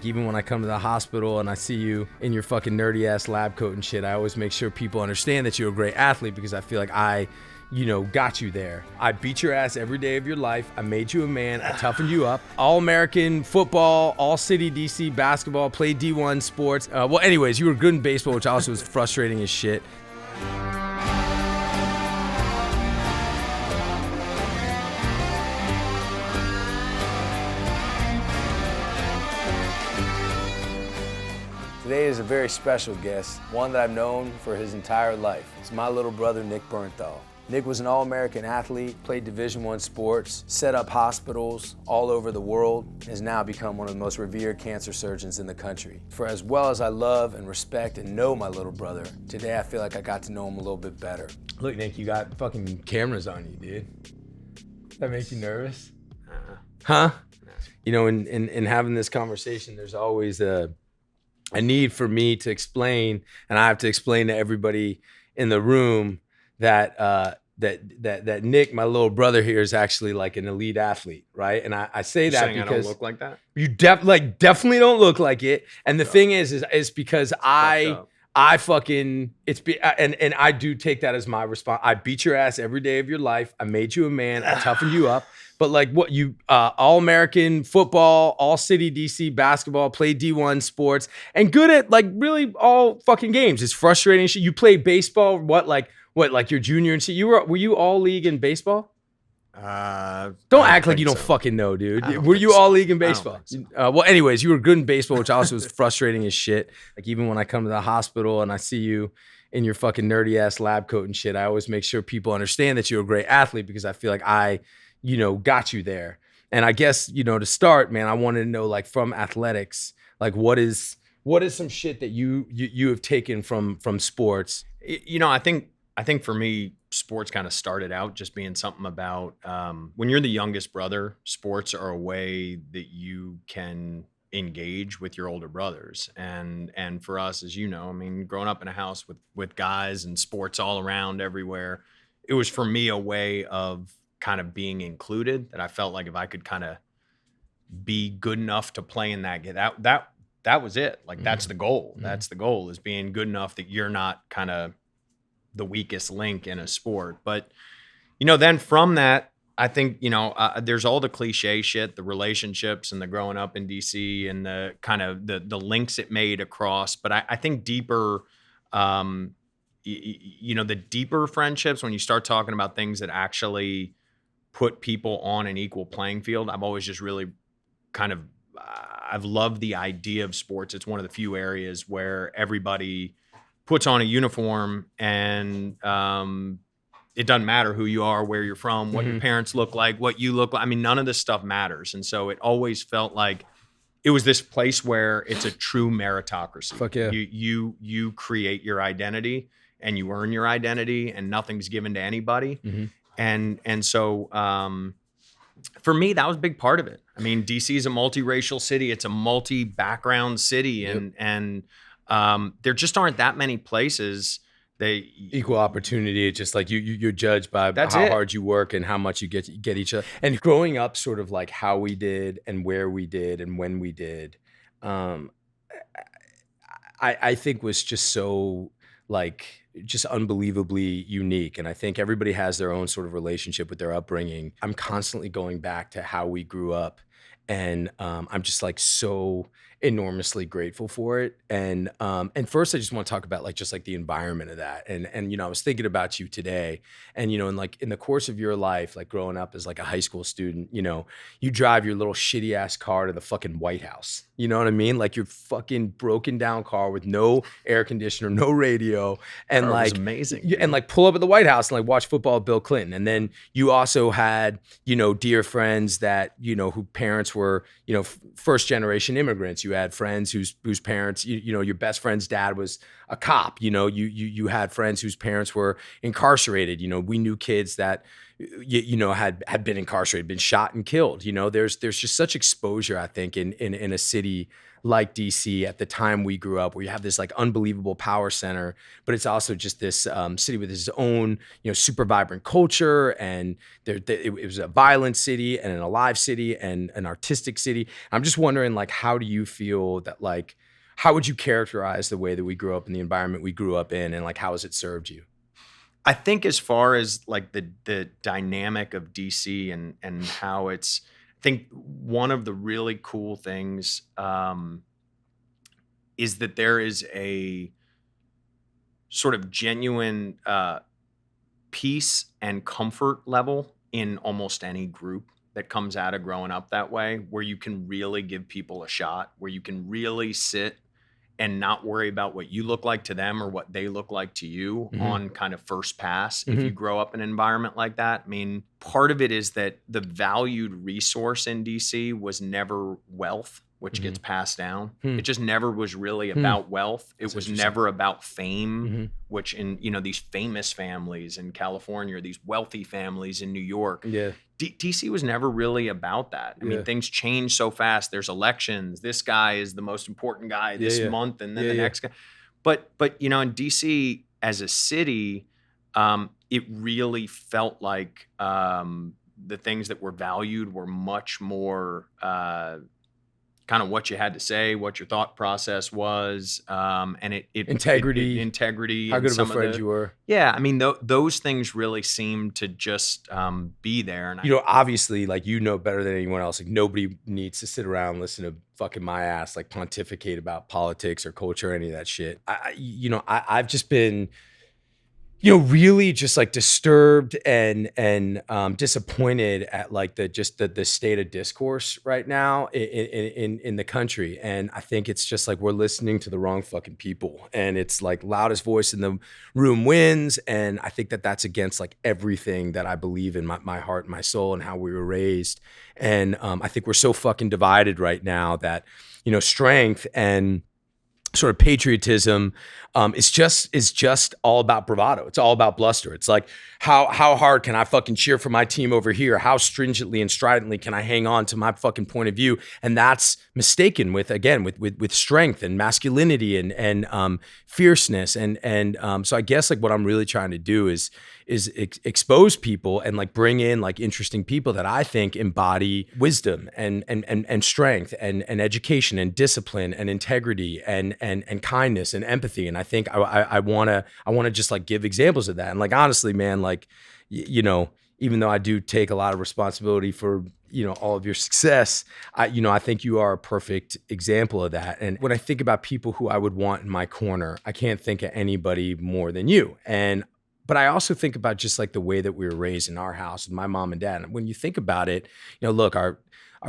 Even when I come to the hospital and I see you in your fucking nerdy ass lab coat and shit, I always make sure people understand that you're a great athlete because I feel like I got you there. I beat your ass every day of your life. I made you a man. I toughened you up. All-American football, all-city D.C. basketball, played D1 sports. Well, anyways, you were good in baseball, which also was frustrating as shit. Today is a very special guest, one that I've known for his entire life. It's my little brother, Jon Bernthal. Nick was an All-American athlete, played Division I sports, set up hospitals all over the world, and has now become one of the most revered cancer surgeons in the country. For as well as I love and respect and know my little brother, today I feel like I got to know him a little bit better. Look, Nick, you got fucking cameras on you, dude. That makes you nervous? Huh? You know, in having this conversation, there's always a need for me to explain, and I have to explain to everybody in the room that Nick, my little brother here, is actually like an elite athlete, right? And I say that because I don't look like that. You definitely don't look like it. And the thing is because I fucking and I do take that as my response. I beat your ass every day of your life. I made you a man. I toughened you up. But like what you all-American football, all-city D.C. basketball, played D1 sports, and good at like really all fucking games. It's frustrating shit. You played baseball, what like your junior and shit. Were you all league in baseball? Don't act like you don't fucking know, dude. Were you all league in baseball? Well, anyways, you were good in baseball, which also was frustrating as shit. Like even when I come to the hospital and I see you in your fucking nerdy ass lab coat and shit, I always make sure people understand that you're a great athlete because I feel like I got you there. And I guess, to start, man, I wanted to know, like, from athletics, like what is some shit that you have taken from sports? I think for me, sports kind of started out just being something about when you're the youngest brother, sports are a way that you can engage with your older brothers. And for us, as you know, I mean, growing up in a house with guys and sports all around everywhere, it was for me a way of kind of being included, that I felt like if I could kind of be good enough to play in that game, that was it. Like, that's the goal. Mm-hmm. That's the goal, is being good enough that you're not kind of the weakest link in a sport. But, then from that, I think, there's all the cliche shit, the relationships and the growing up in DC and the kind of the links it made across. But I think deeper, the deeper friendships, when you start talking about things that actually put people on an equal playing field, I've always just really kind of, I've loved the idea of sports. It's one of the few areas where everybody puts on a uniform and it doesn't matter who you are, where you're from, what your parents look like, what you look like. I mean, none of this stuff matters. And so it always felt like it was this place where it's a true meritocracy. Fuck yeah. You create your identity and you earn your identity, and nothing's given to anybody. Mm-hmm. And so for me, that was a big part of it. I mean, DC is a multiracial city. It's a multi-background city. And there just aren't that many places. Equal opportunity. It's just like you're judged by how hard you work and how much you get each other. And growing up, sort of like how we did and where we did and when we did, I think was just so just unbelievably unique. And I think everybody has their own sort of relationship with their upbringing. I'm constantly going back to how we grew up, and I'm just like so enormously grateful for it. And first I just want to talk about the environment of that. And I was thinking about you today, and in the course of your life, like growing up as like a high school student, you drive your little shitty ass car to the fucking White House. You know what I mean? Like your fucking broken down car with no air conditioner, no radio, and it was amazing. And like pull up at the White House and like watch football with Bill Clinton. And then you also had, dear friends that, who parents were, first generation immigrants. You had friends whose parents, your best friend's dad was a cop. You had friends whose parents were incarcerated. We knew kids that had been incarcerated, been shot and killed. There's just such exposure, I think, in a city like DC at the time we grew up, where you have this like unbelievable power center, but it's also just this city with its own, super vibrant culture. And it was a violent city and an alive city and an artistic city. I'm just wondering, like, how do you feel that, like, how would you characterize the way that we grew up in the environment we grew up in, and like, how has it served you? I think as far as like the dynamic of DC and how it's, I think one of the really cool things is that there is a sort of genuine peace and comfort level in almost any group that comes out of growing up that way, where you can really give people a shot, where you can really sit and not worry about what you look like to them or what they look like to you on kind of first pass. If you grow up in an environment like that, I mean, part of it is that the valued resource in DC was never wealth, which gets passed down. It just never was really about wealth. It was never about fame, which in, these famous families in California, or these wealthy families in New York. Yeah. DC was never really about that. I mean, things change so fast. There's elections. This guy is the most important guy this month, and then the next guy. But in DC as a city, it really felt like the things that were valued were much more kind of what you had to say, what your thought process was, and integrity, how good of a friend you were. Yeah, I mean, those things really seem to just be there. And obviously, like, better than anyone else, like, nobody needs to sit around and listen to fucking my ass like pontificate about politics or culture or any of that shit. I've just been, really just like disturbed and disappointed at like the state of discourse right now in the country. And I think it's just like we're listening to the wrong fucking people, and it's like loudest voice in the room wins. And I think that that's against like everything that I believe in my heart and my soul and how we were raised. And I think we're so fucking divided right now that, strength and sort of patriotism is just all about bravado. It's all about bluster. It's like, how hard can I fucking cheer for my team over here? How stringently and stridently can I hang on to my fucking point of view? And that's mistaken with strength and masculinity and fierceness. And so I guess like what I'm really trying to do is expose people and like bring in like interesting people that I think embody wisdom and strength and education and discipline and integrity and kindness and empathy. And I think I want to just like give examples of that. And like, honestly, man, like, even though I do take a lot of responsibility for, all of your success, I think you are a perfect example of that. And when I think about people who I would want in my corner, I can't think of anybody more than you. But I also think about just like the way that we were raised in our house with my mom and dad. And when you think about it, look, our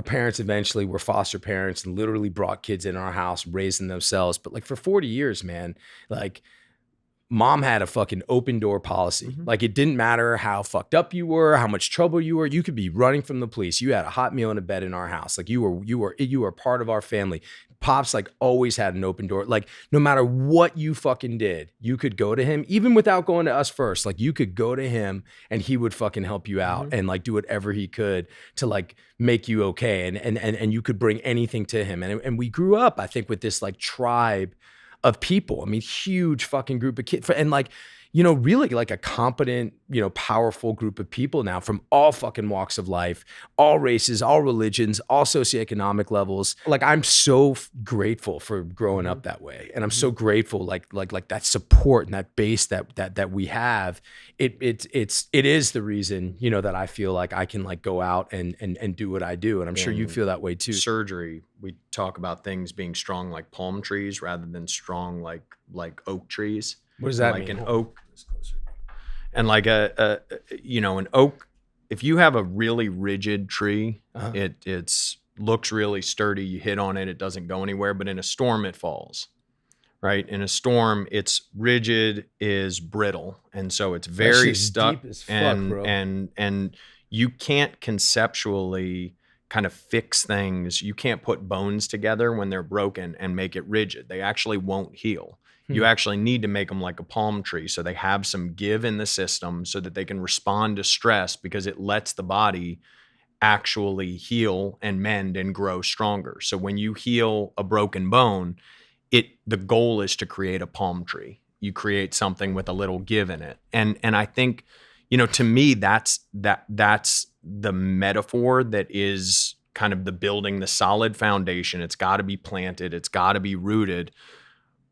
parents eventually were foster parents and literally brought kids in our house, raised them themselves. But like for 40 years, man, like mom had a fucking open door policy. Like it didn't matter how fucked up you were, how much trouble you were. You could be running from the police. You had a hot meal and a bed in our house. Like you were part of our family. Pops like always had an open door. Like no matter what you fucking did, you could go to him, even without going to us first. Like you could go to him and he would fucking help you out and like do whatever he could to like make you okay. And you could bring anything to him. And we grew up, I think, with this like tribe of people. I mean, huge fucking group of kids. And like, really like a competent, powerful group of people now from all fucking walks of life, all races, all religions, all socioeconomic levels. Like I'm so grateful for growing up that way. And I'm so grateful like that support and that base that we have. It is the reason, that I feel like I can like go out and do what I do. And I'm sure you feel that way too. Surgery, we talk about things being strong like palm trees rather than strong like oak trees. What does that mean? Like an oak, and like an oak. If you have a really rigid tree, it's looks really sturdy. You hit on it, it doesn't go anywhere. But in a storm, it falls. Right? In a storm, it's rigid, is brittle, and so it's very stuck. Deep as fuck, bro. And you can't conceptually kind of fix things. You can't put bones together when they're broken and make it rigid. They actually won't heal. You actually need to make them like a palm tree so they have some give in the system so that they can respond to stress, because it lets the body actually heal and mend and grow stronger. So when you heal a broken bone, the goal is to create a palm tree. You create something with a little give in it. And I think, to me, that's the metaphor that is kind of the building the solid foundation. It's got to be planted. It's got to be rooted.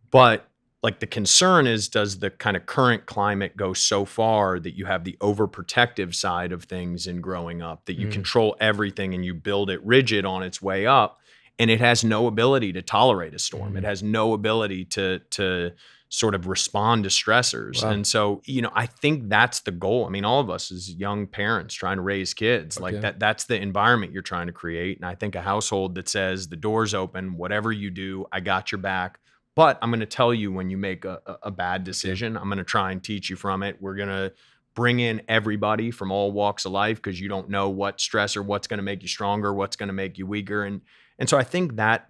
But like, the concern is, does the kind of current climate go so far that you have the overprotective side of things in growing up, that you control everything and you build it rigid on its way up, and it has no ability to tolerate a storm. It has no ability to sort of respond to stressors. Wow. And so, I think that's the goal. I mean, all of us as young parents trying to raise kids, like that's the environment you're trying to create. And I think a household that says the door's open, whatever you do, I got your back. But I'm going to tell you when you make a bad decision. I'm going to try and teach you from it. We're going to bring in everybody from all walks of life, because you don't know what stress or what's going to make you stronger, what's going to make you weaker. And so I think that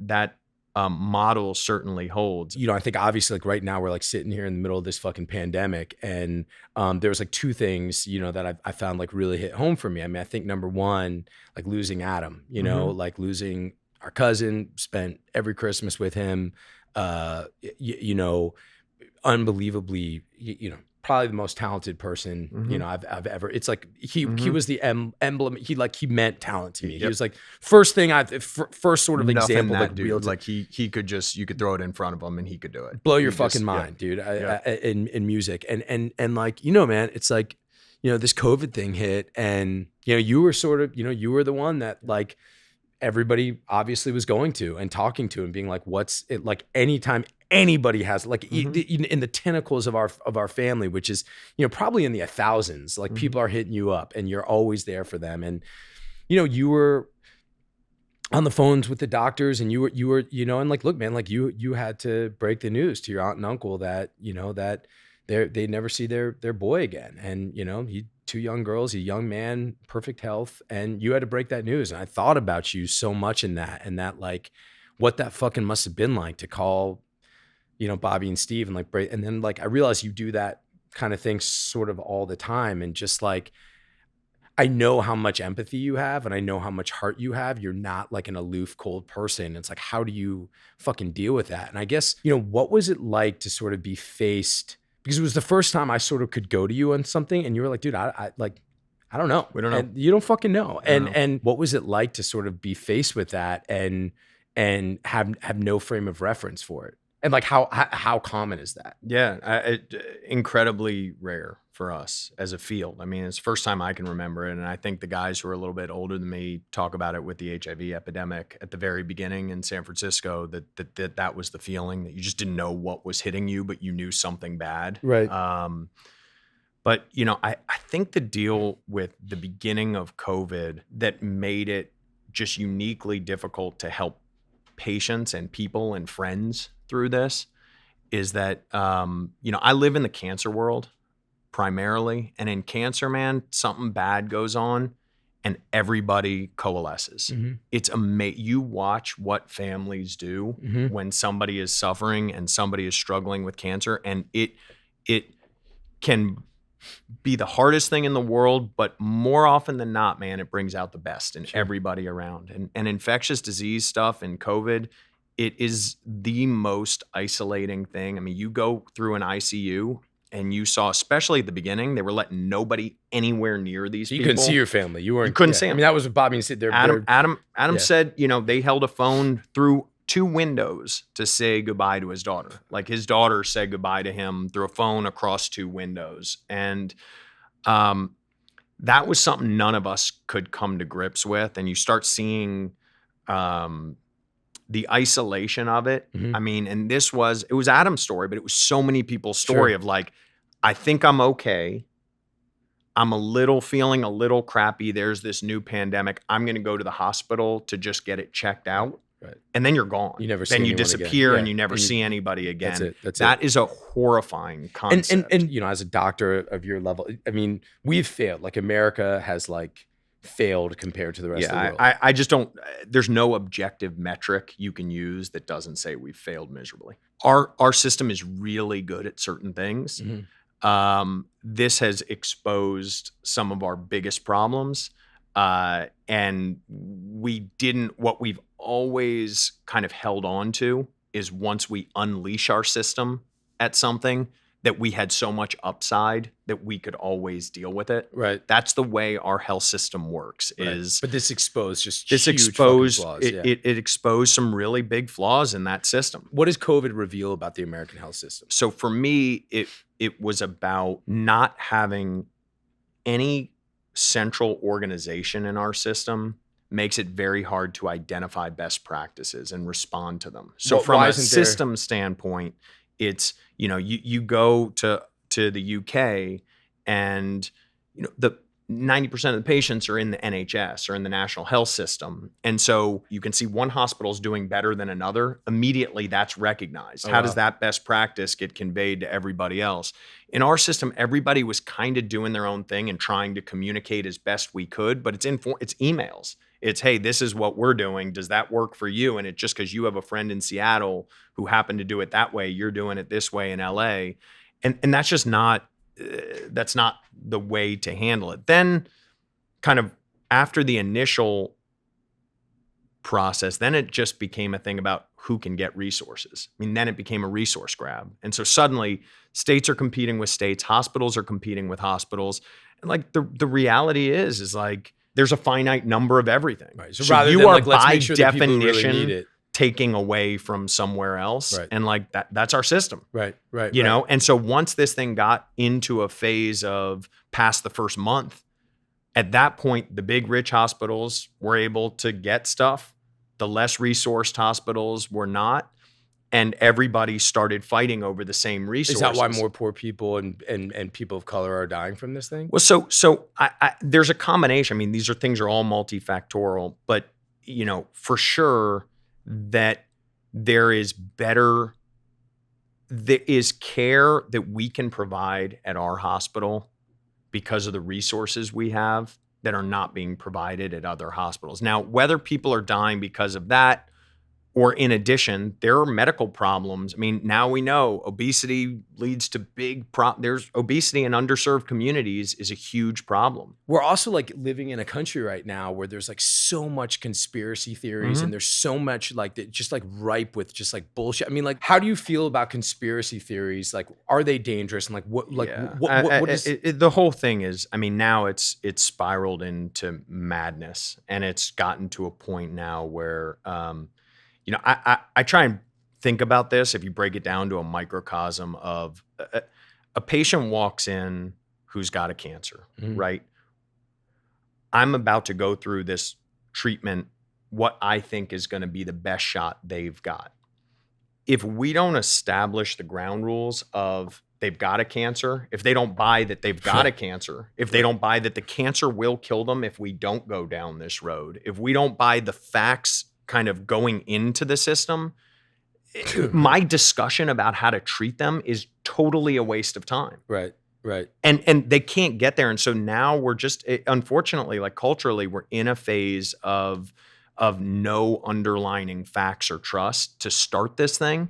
model certainly holds. I think obviously, like, right now we're like sitting here in the middle of this fucking pandemic, and there was like two things, that I found like really hit home for me. I mean, I think number one, like losing Adam, like losing our cousin, spent every Christmas with him. Unbelievably, probably the most talented person, I've ever, it's like, he was the emblem. He meant talent to me. Yep. He was like, first sort of example, that dude, like he could you could throw it in front of him and he could do it. Blow your fucking mind, dude. In music. And like, man, it's like, this COVID thing hit, and, you were sort of, you were the one that like, everybody obviously was going to and talking to and being like, what's it like? Anytime anybody has like in the tentacles of our family, which is, probably in the thousands, like people are hitting you up and you're always there for them. And, you were on the phones with the doctors, and you were, and like, look, man, like you had to break the news to your aunt and uncle that, that they never see their boy again. And, two young girls, a young man, perfect health. And you had to break that news. And I thought about you so much in that, and that like what that fucking must have been like to call, Bobby and Steve and like break. And then like, I realized you do that kind of thing sort of all the time. And just like, I know how much empathy you have, and I know how much heart you have. You're not like an aloof, cold person. It's like, how do you fucking deal with that? And I guess, what was it like to sort of be faced, because it was the first time I sort of could go to you on something, and you were like, dude, I don't know. We don't know. And you don't fucking know. And what was it like to sort of be faced with that and have no frame of reference for it? And like, how common is that? Yeah, incredibly rare for us as a field. I mean, it's the first time I can remember it. And I think the guys who are a little bit older than me talk about it with the HIV epidemic at the very beginning in San Francisco, that was the feeling, that you just didn't know what was hitting you, but you knew something bad. Right. But, I think the deal with the beginning of COVID that made it just uniquely difficult to help patients and people and friends through this is that, I live in the cancer world primarily. And in cancer, man, something bad goes on and everybody coalesces. Mm-hmm. It's amazing. You watch what families do when somebody is suffering and somebody is struggling with cancer, and it can be the hardest thing in the world, but more often than not, man, it brings out the best in everybody around. And infectious disease stuff and COVID, it is the most isolating thing. I mean, you go through an ICU and you saw, especially at the beginning, they were letting nobody anywhere near these people. You couldn't see your family. You couldn't see them. I mean, that was what Bobby said. Adam said, they held a phone through 2 windows to say goodbye to his daughter. Like, his daughter said goodbye to him through a phone across 2 windows. And that was something none of us could come to grips with. And you start seeing the isolation of it. Mm-hmm. I mean, and it was Adam's story, but it was so many people's story of like, I think I'm okay. I'm feeling a little crappy. There's this new pandemic. I'm going to go to the hospital to just get it checked out. Right. And then you're gone. You never see Then you disappear and you never see anybody again. That is a horrifying concept. And as a doctor of your level, I mean, we've failed. Like, America has like failed compared to the rest of the world? I just don't, there's no objective metric you can use that doesn't say we've failed miserably. Our system is really good at certain things. This has exposed some of our biggest problems. And what we've always kind of held on to is once we unleash our system at something, that we had so much upside that we could always deal with it. Right. That's the way our health system works. Right. But this exposed flaws. It exposed some really big flaws in that system. What does COVID reveal about the American health system? So for me, it was about not having any central organization in our system. Makes it very hard to identify best practices and respond to them. So from a system standpoint, it's, you go to the UK and, the 90% of the patients are in the NHS or in the national health system. And so you can see one hospital is doing better than another. Immediately that's recognized. How does that best practice get conveyed to everybody else? In our system, everybody was kind of doing their own thing and trying to communicate as best we could, but it's emails. It's, hey, this is what we're doing. Does that work for you? And it's just because you have a friend in Seattle who happened to do it that way, you're doing it this way in LA. And that's just not, that's not the way to handle it. Then kind of after the initial process, then it just became a thing about who can get resources. I mean, then it became a resource grab. And so suddenly states are competing with states, hospitals are competing with hospitals. And like the reality is like, there's a finite number of everything. Right. So rather you than are let's by definition really need it. Taking away from somewhere else. Right. And like that's our system. Right. You know? And so once this thing got into a phase of past the first month, at that point, the big rich hospitals were able to get stuff. The less resourced hospitals were not. And everybody started fighting over the same resources. Is that why more poor people and people of color are dying from this thing? Well, so I there's a combination. I mean, these things are all multifactorial, but for sure that there is care that we can provide at our hospital because of the resources we have that are not being provided at other hospitals. Now, whether people are dying because of that, or in addition, there are medical problems. I mean, now we know obesity leads to there's obesity in underserved communities is a huge problem. We're also like living in a country right now where there's like so much conspiracy theories and there's so much like just like ripe with just like bullshit. I mean, like, how do you feel about conspiracy theories? Like, are they dangerous? And like, what is the whole thing is, I mean, now it's spiraled into madness, and it's gotten to a point now where, I try and think about this. If you break it down to a microcosm of a patient walks in who's got a cancer, right? I'm about to go through this treatment, what I think is going to be the best shot they've got. If we don't establish the ground rules of they've got a cancer, if they don't buy that they've got a cancer, if they don't buy that the cancer will kill them if we don't go down this road, if we don't buy the facts kind of going into the system, my discussion about how to treat them is totally a waste of time. Right. And they can't get there. And so now we're just, unfortunately, like culturally, we're in a phase of no underlining facts or trust to start this thing.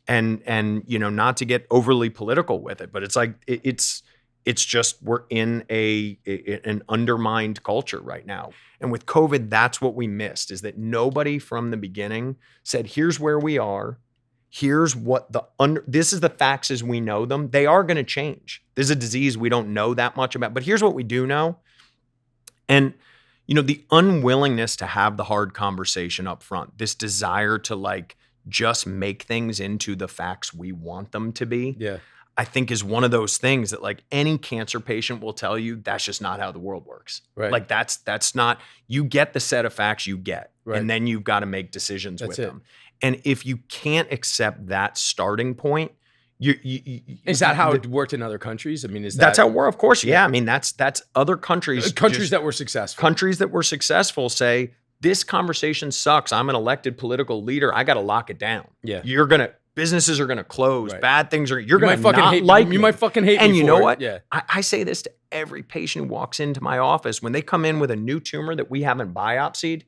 And not to get overly political with it, but it's like, it's just, we're in an undermined culture right now. And with COVID, that's what we missed, is that nobody from the beginning said, here's where we are. Here's what this is the facts as we know them. They are going to change. This is a disease we don't know that much about, but here's what we do know. And, the unwillingness to have the hard conversation up front, this desire to like just make things into the facts we want them to be. Yeah. I think is one of those things that like any cancer patient will tell you, that's just not how the world works. Right. Like that's not, you get the set of facts you get, right, and then you've got to make decisions with them. And if you can't accept that starting point, is that how it worked in other countries? I mean, that's how it worked? Of course. Yeah. I mean, that's other countries. Countries that were successful. Countries that were successful say, this conversation sucks. I'm an elected political leader. I got to lock it down. Yeah. You're going to businesses are going to close, Right. bad things are, you're You going to might fucking not hate like me. me. You might fucking hate me. And you know for it. what? Yeah. I say this to every patient who walks into my office. When they come in with a new tumor that we haven't biopsied,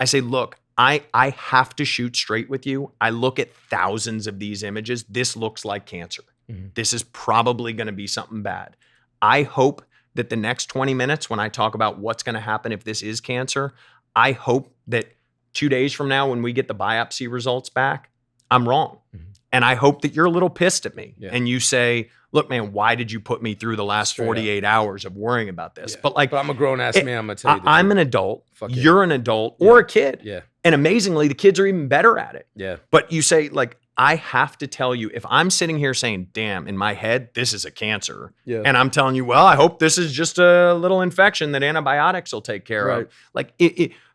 I say, look, I have to shoot straight with you. I look at thousands of these images. This looks like cancer. Mm-hmm. This is probably going to be something bad. I hope that the next 20 minutes, when I talk about what's going to happen if this is cancer, I hope that 2 days from now, when we get the biopsy results back, I'm wrong. Mm-hmm. And I hope that you're a little pissed at me and you say, look, man, why did you put me through the last 48 hours of worrying about this? Yeah. But I'm a grown ass man. I'm going to tell you this. I'm an adult. You're an adult or a kid. Yeah. And amazingly, the kids are even better at it. Yeah. But you say, like, I have to tell you, if I'm sitting here saying, damn, in my head, this is a cancer. Yeah. And I'm telling you, well, I hope this is just a little infection that antibiotics will take care of. Like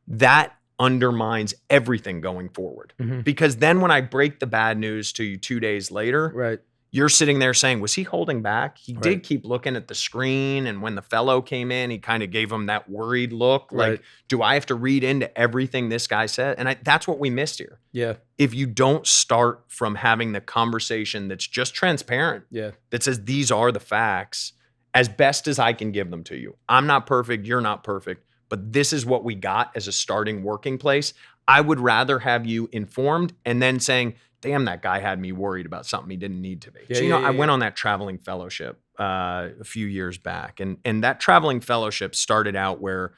that undermines everything going forward. Mm-hmm. Because then when I break the bad news to you 2 days later, you're sitting there saying, was he holding back? He did keep looking at the screen. And when the fellow came in, he kind of gave him that worried look. Like, do I have to read into everything this guy said? And that's what we missed here. Yeah. If you don't start from having the conversation that's just transparent, that says, these are the facts as best as I can give them to you. I'm not perfect. You're not perfect. But this is what we got as a starting working place. I would rather have you informed and then saying, damn, that guy had me worried about something he didn't need to be. Yeah, so, I went on that traveling fellowship a few years back. And that traveling fellowship started out where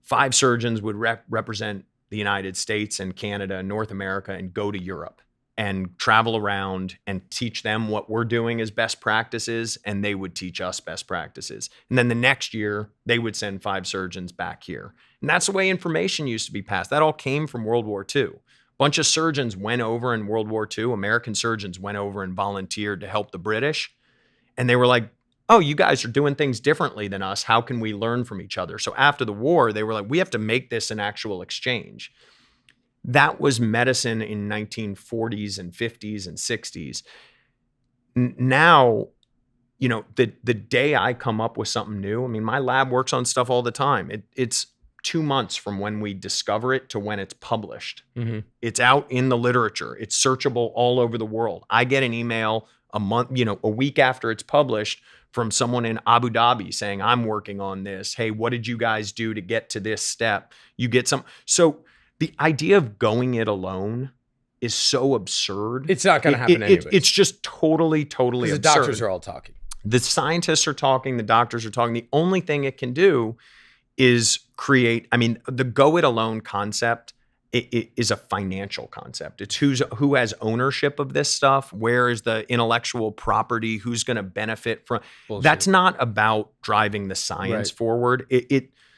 5 surgeons would represent the United States and Canada and North America and go to Europe and travel around and teach them what we're doing as best practices, and they would teach us best practices. And then the next year, they would send 5 surgeons back here. And that's the way information used to be passed. That all came from World War II. Bunch of surgeons went over in World War II. American surgeons went over and volunteered to help the British. And they were like, oh, you guys are doing things differently than us. How can we learn from each other? So after the war, they were like, we have to make this an actual exchange. That was medicine in 1940s and 50s and 60s. Now, the day I come up with something new, I mean, my lab works on stuff all the time. It's 2 months from when we discover it to when it's published. Mm-hmm. It's out in the literature. It's searchable all over the world. I get an email a week after it's published from someone in Abu Dhabi saying, I'm working on this. Hey, what did you guys do to get to this step? You get some. So the idea of going it alone is so absurd. It's not going to happen anyway. It's just totally absurd. The doctors are all talking. The scientists are talking. The doctors are talking. The only thing it can do is create, the go it alone concept it is a financial concept. It's who has ownership of this stuff, where is the intellectual property, who's going to benefit from. Bullshit. That's not about driving the science forward.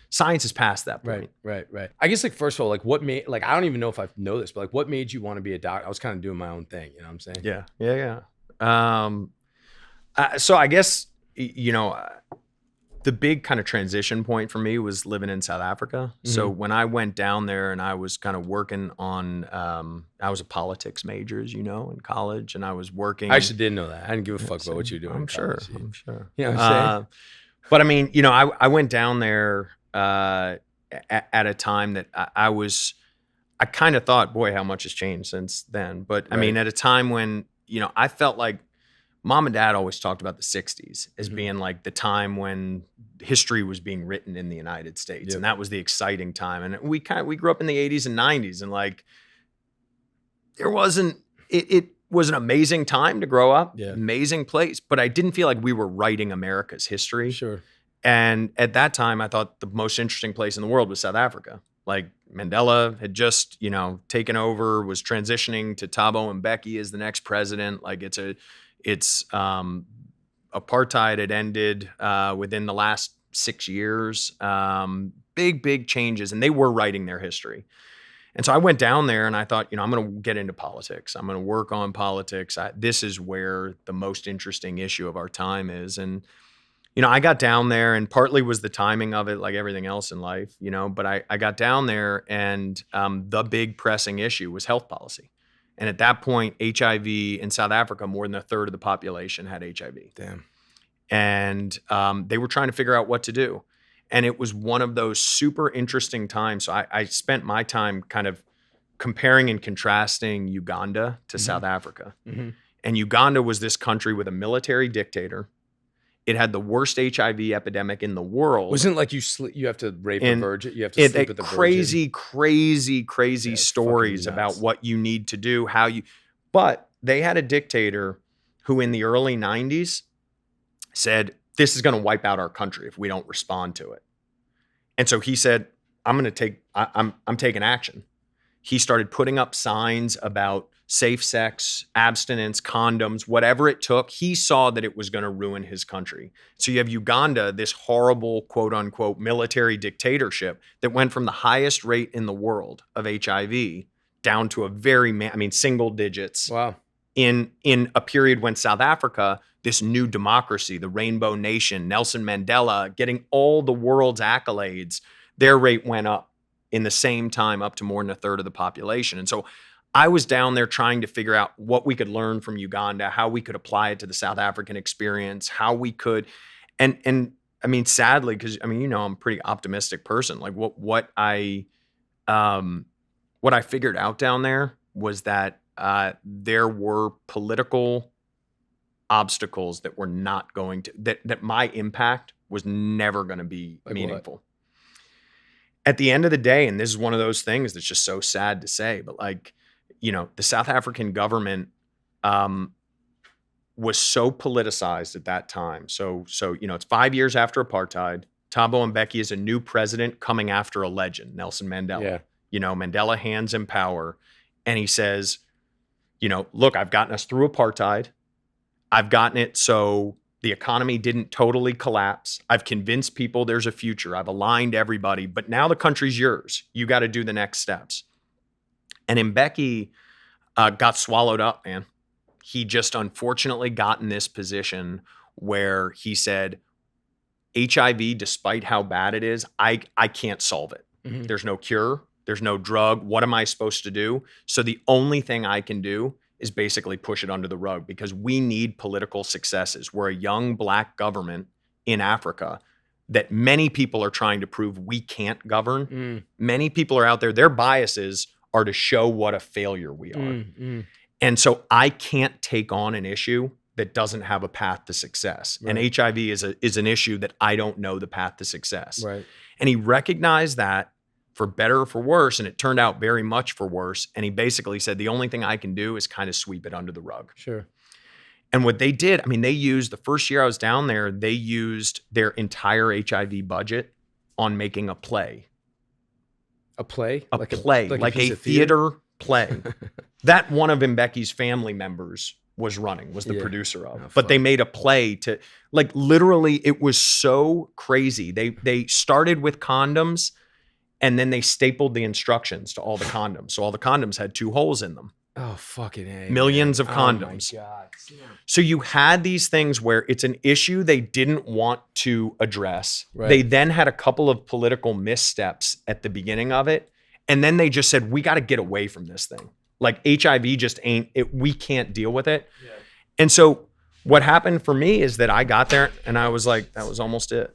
Science is past that point. Right. I guess first of all, what made, I don't even know if I know this, but what made you want to be a doctor? I was kind of doing my own thing, you know what I'm saying? Yeah. So I guess, the big kind of transition point for me was living in South Africa. Mm-hmm. So when I went down there and I was kind of working on, I was a politics major, as you know, in college, and I was working. I actually didn't know that. I didn't give a fuck about what you were doing. I'm sure. You know what I'm saying? But I went down there at a time that I kind of thought, boy, how much has changed since then. But at a time when, I felt like Mom and Dad always talked about the 60s as being the time when history was being written in the United States. Yep. And that was the exciting time. And we grew up in the 80s and 90s, and it was an amazing time to grow up, amazing place, but I didn't feel like we were writing America's history. Sure. And at that time, I thought the most interesting place in the world was South Africa. Mandela had just, taken over, was transitioning to Thabo Mbeki as the next president. It's apartheid had ended within the last 6 years. Big changes, and they were writing their history. And so I went down there and I thought, I'm going to get into politics. I'm going to work on politics. This is where the most interesting issue of our time is. And, I got down there, and partly was the timing of it, like everything else in life, but I got down there, and the big pressing issue was health policy. And at that point, HIV in South Africa, more than a third of the population had HIV. Damn. And they were trying to figure out what to do. And it was one of those super interesting times. So I spent my time kind of comparing and contrasting Uganda to South Africa. And Uganda was this country with a military dictator. It had the worst HIV epidemic in the world. Wasn't it like you have to rape a virgin? You have to sleep with a crazy, virgin? crazy stories about what you need to do, but they had a dictator who in the early 90s said, this is going to wipe out our country if we don't respond to it. And so he said, I'm taking action. He started putting up signs about safe sex, abstinence, condoms, whatever it took. He saw that it was going to ruin his country. So you have Uganda, this horrible, quote unquote, military dictatorship that went from the highest rate in the world of HIV down to a single digits. Wow. In a period when South Africa, this new democracy, the Rainbow Nation, Nelson Mandela, getting all the world's accolades, their rate went up in the same time, up to more than a third of the population. And so I was down there trying to figure out what we could learn from Uganda, how we could apply it to the South African experience, how we could, and I mean, sadly, because I mean, you know, I'm a pretty optimistic person. Like what I figured out down there was that there were political obstacles that were not going to, that my impact was never going to be meaningful. What? At the end of the day, and this is one of those things that's just so sad to say, but like, you know, the South African government was so politicized at that time. So you know, it's 5 years after apartheid. Thabo Mbeki is a new president coming after a legend, Nelson Mandela. Yeah. You know, Mandela hands him power, and he says, you know, look, I've gotten us through apartheid. I've gotten it so the economy didn't totally collapse. I've convinced people there's a future. I've aligned everybody, but now the country's yours. You got to do the next steps. And Mbeki got swallowed up, man. He just unfortunately got in this position where he said, HIV, despite how bad it is, I can't solve it. Mm-hmm. There's no cure. There's no drug. What am I supposed to do? So the only thing I can do is basically push it under the rug, because we need political successes. We're a young Black government in Africa that many people are trying to prove we can't govern. Mm. Many people are out there, their biases are to show what a failure we are. And so I can't take on an issue that doesn't have a path to success. Right. And HIV is an issue that I don't know the path to success. Right. And he recognized that, for better or for worse, and it turned out very much for worse. And he basically said, the only thing I can do is kind of sweep it under the rug. Sure. And what they did, I mean, they used, the first year I was down there, they used their entire HIV budget on making a play. A play? Like a theater play. That one of Mbeki's family members was the producer of. But they made a play to, like, literally, it was so crazy. They started with condoms, and then they stapled the instructions to all the condoms. So all the condoms had 2 holes in them. Oh, fucking A. Millions of condoms. Oh my God. Yeah. So you had these things where it's an issue they didn't want to address. Right. They then had a couple of political missteps at the beginning of it. And then they just said, we got to get away from this thing. Like, HIV just ain't it. We can't deal with it. Yeah. And so what happened for me is that I got there and I was like, that was almost it.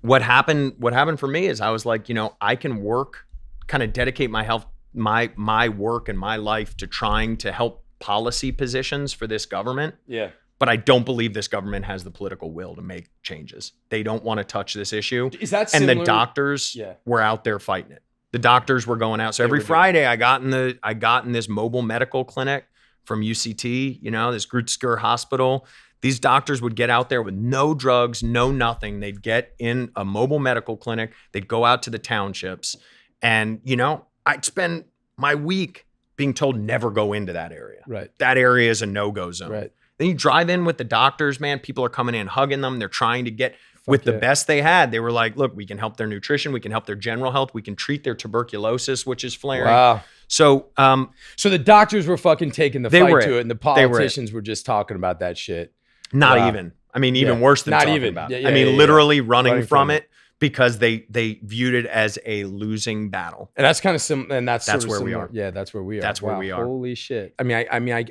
What happened for me is I was like, you know, I can work, kind of dedicate my work and my life to trying to help policy positions for this government. Yeah. But I don't believe this government has the political will to make changes. They don't want to touch this issue. Is that similar? And the doctors were out there fighting it. The doctors were going out. So every Friday I got in this mobile medical clinic from UCT, you know, this Grootesker hospital. These doctors would get out there with no drugs, no nothing. They'd get in a mobile medical clinic. They'd go out to the townships. And, you know, I'd spend my week being told never go into that area. Right. That area is a no-go zone. Right. Then you drive in with the doctors, man. People are coming in, hugging them. They're trying to get with the best they had. They were like, look, we can help their nutrition. We can help their general health. We can treat their tuberculosis, which is flaring. Wow. So the doctors were fucking taking the fight to it, and the politicians were just talking about that shit. Not even. I mean, even worse than talking about it. I mean, literally running from it because they viewed it as a losing battle. And that's kind of and that's where we are. Yeah, that's where we are. That's where we are. Holy shit. I mean,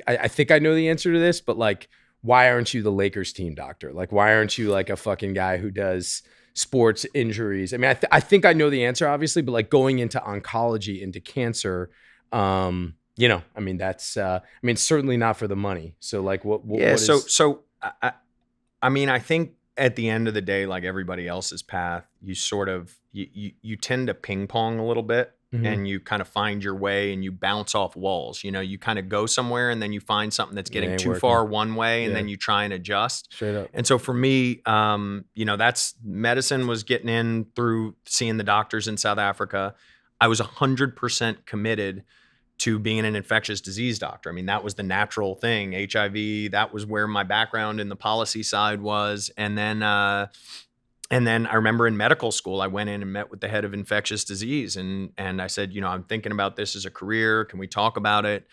I think I know the answer to this, but like, why aren't you the Lakers team doctor? Like, why aren't you like a fucking guy who does sports injuries. I mean, I think I know the answer, obviously, but like going into oncology, into cancer, you know, I mean, that's, I mean, certainly not for the money. So like what I mean, I think at the end of the day, like everybody else's path, you sort of, you tend to ping pong a little bit. And you kind of find your way and you bounce off walls. You know, you kind of go somewhere and then you find something that's getting too far one way and then you try and adjust. Straight up. And so for me, you know, that's medicine was getting in through seeing the doctors in South Africa. I was 100% committed to being an infectious disease doctor. I mean, that was the natural thing. HIV, that was where my background in the policy side was. And then I remember in medical school, I went in and met with the head of infectious disease. And I said, you know, I'm thinking about this as a career. Can we talk about it?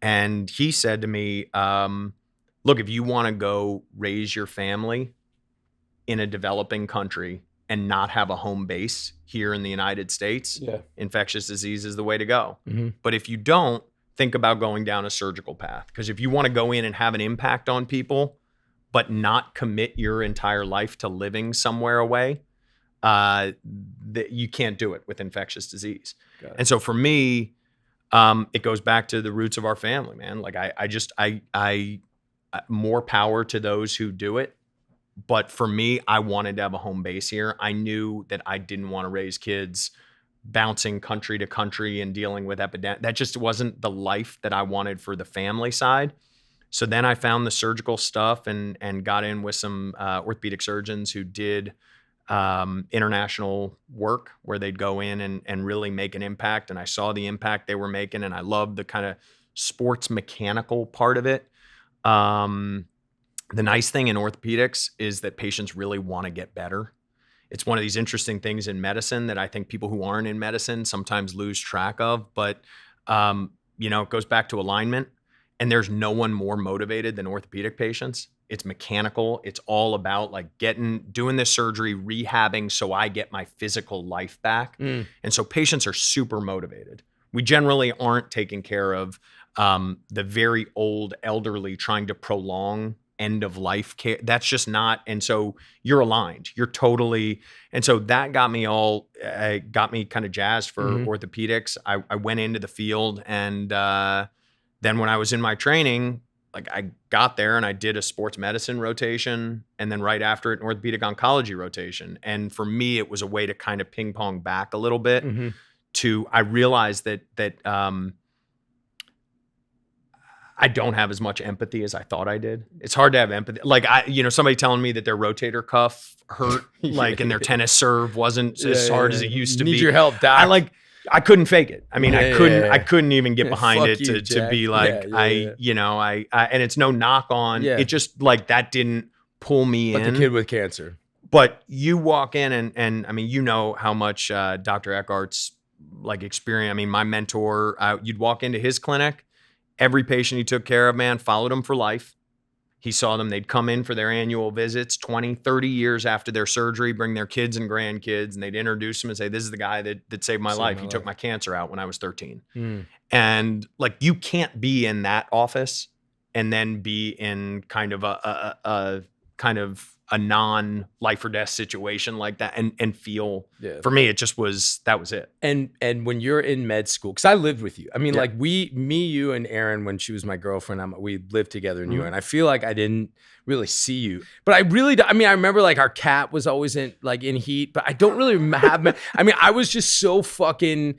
And he said to me, look, if you want to go raise your family in a developing country and not have a home base here in the United States, infectious disease is the way to go. But if you don't, think about going down a surgical path. Because if you want to go in and have an impact on people, but not commit your entire life to living somewhere away, that you can't do it with infectious disease. And so for me, it goes back to the roots of our family, man. Like I more power to those who do it. But for me, I wanted to have a home base here. I knew that I didn't want to raise kids bouncing country to country and dealing with epidemic. That just wasn't the life that I wanted for the family side. So then I found the surgical stuff and got in with some orthopedic surgeons who did international work where they'd go in and really make an impact. And I saw the impact they were making, and I loved the kind of sports mechanical part of it. The nice thing in orthopedics is that patients really want to get better. It's one of these interesting things in medicine that I think people who aren't in medicine sometimes lose track of. But, you know, it goes back to alignment. And there's no one more motivated than orthopedic patients. It's mechanical. It's all about like doing this surgery, rehabbing so I get my physical life back. And so patients are super motivated. We generally aren't taking care of the very old elderly trying to prolong end of life care. That's just not. And so you're aligned. You're totally. And so that got me kind of jazzed for orthopedics. I went into the field and then when I was in my training, like I got there and I did a sports medicine rotation and then right after it, an orthopedic oncology rotation. And for me, it was a way to kind of ping pong back a little bit I realized that I don't have as much empathy as I thought I did. It's hard to have empathy. Like somebody telling me that their rotator cuff hurt, like, and their tennis serve wasn't as hard as it used to be. Need your help, doc. I couldn't fake it. I mean, I couldn't even get behind it to be like, and it's no knock on, it just like, that didn't pull me in. Like the kid with cancer. But you walk in and I mean, you know how much Dr. Eckhart's like experience. I mean, my mentor, you'd walk into his clinic, every patient he took care of, man, followed him for life. He saw them, they'd come in for their annual visits 20, 30 years after their surgery, bring their kids and grandkids, and they'd introduce them and say, this is the guy that saved my life. He took my cancer out when I was 13. And like, you can't be in that office and then be in kind of a non-life or death situation like that and feel, for me, it just was, that was it. And when you're in med school, because I lived with you. I mean, like me, you, and Erin, when she was my girlfriend, we lived together in New York. And I feel like I didn't really see you. But I remember like our cat was always in heat, but I don't really have, I was just so fucking,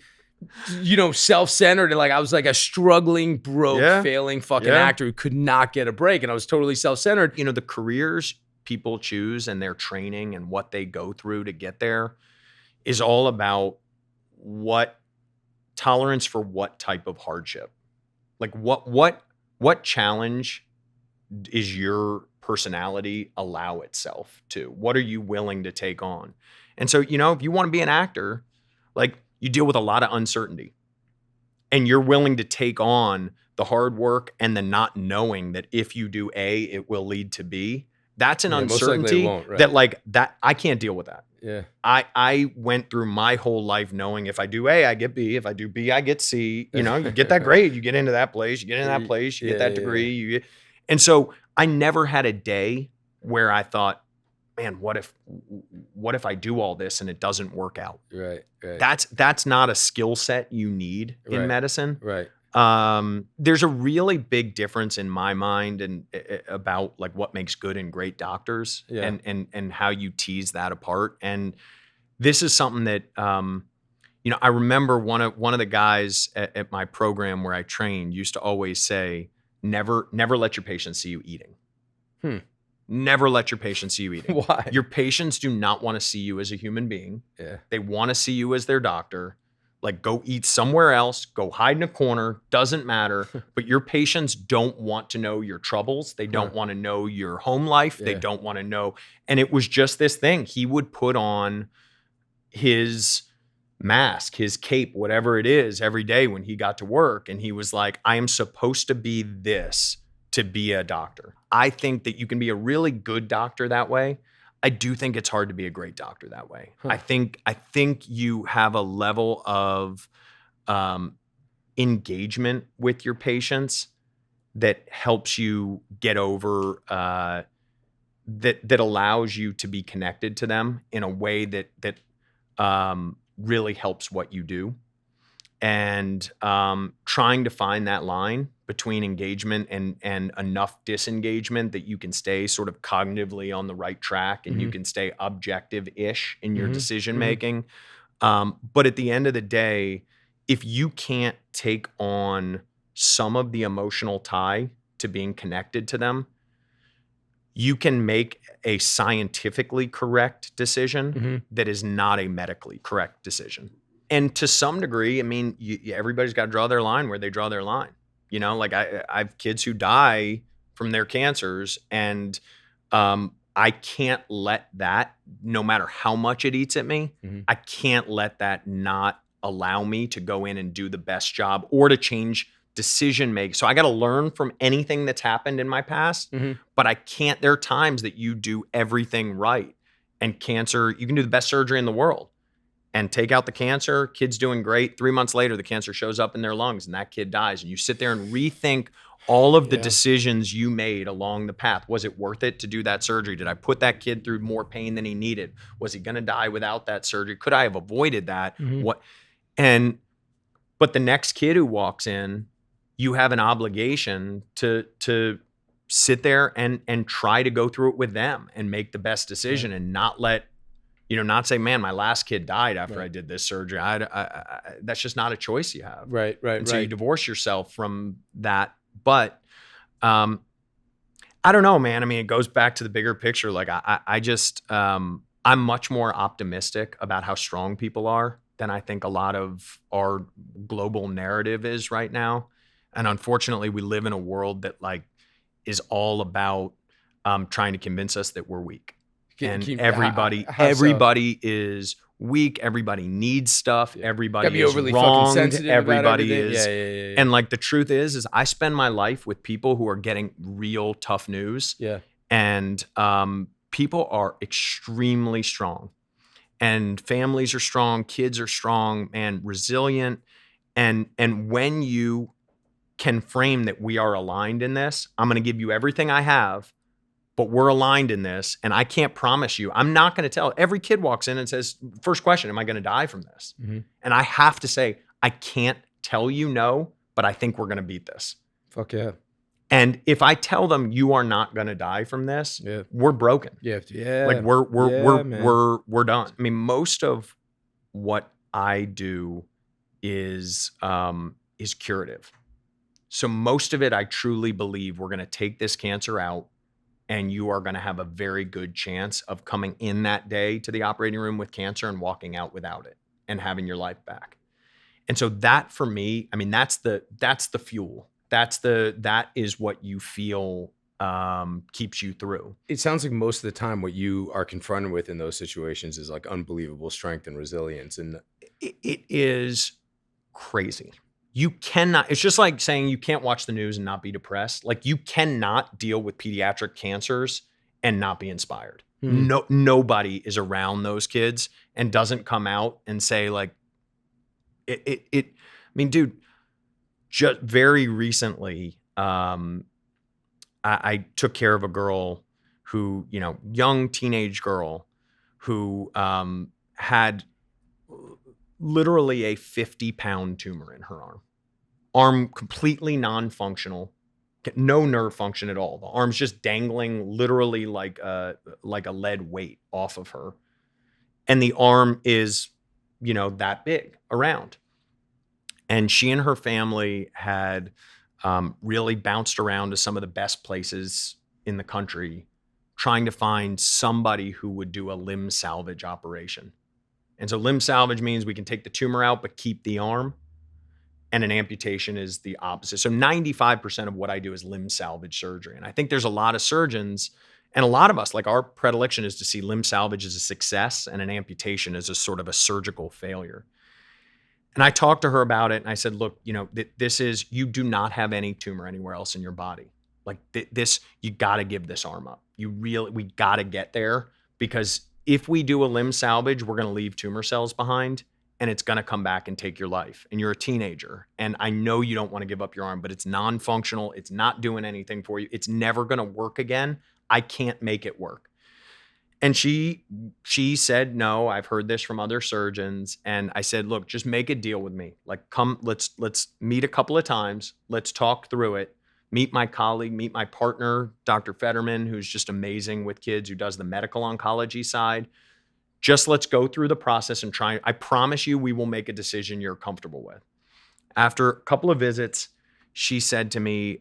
self-centered. And like, I was like a struggling, broke, failing fucking actor who could not get a break. And I was totally self-centered. The careers people choose and their training and what they go through to get there is all about what tolerance for what type of hardship. Like what challenge is your personality allow itself to? What are you willing to take on? And so, if you want to be an actor, like you deal with a lot of uncertainty and you're willing to take on the hard work and the not knowing that if you do A, it will lead to B. That's an uncertainty that like that I can't deal with that. Yeah. I went through my whole life knowing if I do A, I get B. If I do B, I get C. You get that grade, you get into that place, you get into that place, you get that degree. And so I never had a day where I thought, man, what if I do all this and it doesn't work out? Right. That's not a skill set you need in medicine. Right. There's a really big difference in my mind and about like what makes good and great doctors and how you tease that apart. And this is something that, I remember one of the guys at my program where I trained used to always say, never let your patients see you eating. Never let your patients see you eating. Why? Your patients do not want to see you as a human being. Yeah. They want to see you as their doctor. Like, go eat somewhere else, go hide in a corner, doesn't matter. But your patients don't want to know your troubles. They don't want to know your home life. They don't want to know. And it was just this thing. He would put on his mask, his cape, whatever it is, every day when he got to work. And he was like, I am supposed to be this to be a doctor. I think that you can be a really good doctor that way. I do think it's hard to be a great doctor that way. I think you have a level of engagement with your patients that helps you get over that allows you to be connected to them in a way that really helps what you do. And trying to find that line between engagement and enough disengagement that you can stay sort of cognitively on the right track and you can stay objective-ish in your decision making. But at the end of the day, if you can't take on some of the emotional tie to being connected to them, you can make a scientifically correct decision that is not a medically correct decision. And to some degree, I mean, everybody's got to draw their line where they draw their line. Like I have kids who die from their cancers, and I can't let that, no matter how much it eats at me, I can't let that not allow me to go in and do the best job or to change decision making. So I got to learn from anything that's happened in my past, but I can't. There are times that you do everything right, and cancer, you can do the best surgery in the world and take out the cancer, kid's doing great. 3 months later, the cancer shows up in their lungs and that kid dies. And you sit there and rethink all of the decisions you made along the path. Was it worth it to do that surgery? Did I put that kid through more pain than he needed? Was he going to die without that surgery? Could I have avoided that? But the next kid who walks in, you have an obligation to sit there and try to go through it with them and make the best decision and not let, not say, man, my last kid died after I did this surgery. That's just not a choice you have. Right. So you divorce yourself from that. But I don't know, man. I mean, it goes back to the bigger picture. Like I just, I'm much more optimistic about how strong people are than I think a lot of our global narrative is right now. And unfortunately, we live in a world that like is all about trying to convince us that we're weak. And everybody is weak. Everybody needs stuff. Everybody is wronged. Everybody is. Yeah. And like the truth is I spend my life with people who are getting real tough news. Yeah. And people are extremely strong. And families are strong. Kids are strong and resilient. And when you can frame that we are aligned in this, I'm going to give you everything I have, but we're aligned in this. And I can't promise you, I'm not going to tell. Every kid walks in and says, first question, am I going to die from this? And I have to say, I can't tell you no, but I think we're going to beat this. Fuck yeah. And if I tell them you are not going to die from this, we're broken. Yeah. Like we're done. I mean, most of what I do is curative. So most of it, I truly believe we're going to take this cancer out and you are going to have a very good chance of coming in that day to the operating room with cancer and walking out without it and having your life back. And so that for me, I mean, that's the fuel. That is what you feel keeps you through. It sounds like most of the time what you are confronted with in those situations is like unbelievable strength and resilience. And it is crazy. You cannot, it's just like saying you can't watch the news and not be depressed. Like you cannot deal with pediatric cancers and not be inspired. No, nobody is around those kids and doesn't come out and say like, I mean, dude, just very recently, I took care of a girl who, young teenage girl who had literally a 50-pound tumor in her arm completely non-functional, no nerve function at all. The arm's just dangling literally like a lead weight off of her. And the arm is, that big around. And she and her family had really bounced around to some of the best places in the country, trying to find somebody who would do a limb salvage operation. And so limb salvage means we can take the tumor out, but keep the arm. And an amputation is the opposite. So 95% of what I do is limb salvage surgery. And I think there's a lot of surgeons and a lot of us, like our predilection is to see limb salvage as a success and an amputation as a sort of a surgical failure. And I talked to her about it and I said, look, this is, you do not have any tumor anywhere else in your body. Like this, you got to give this arm up. We got to get there, because if we do a limb salvage, we're going to leave tumor cells behind and it's going to come back and take your life. And you're a teenager. And I know you don't want to give up your arm, but it's non-functional. It's not doing anything for you. It's never going to work again. I can't make it work. And she said, no, I've heard this from other surgeons. And I said, look, just make a deal with me. Like, come, let's meet a couple of times. Let's talk through it. Meet my colleague, meet my partner, Dr. Fetterman, who's just amazing with kids, who does the medical oncology side. Just let's go through the process and try. I promise you, we will make a decision you're comfortable with. After a couple of visits, she said to me,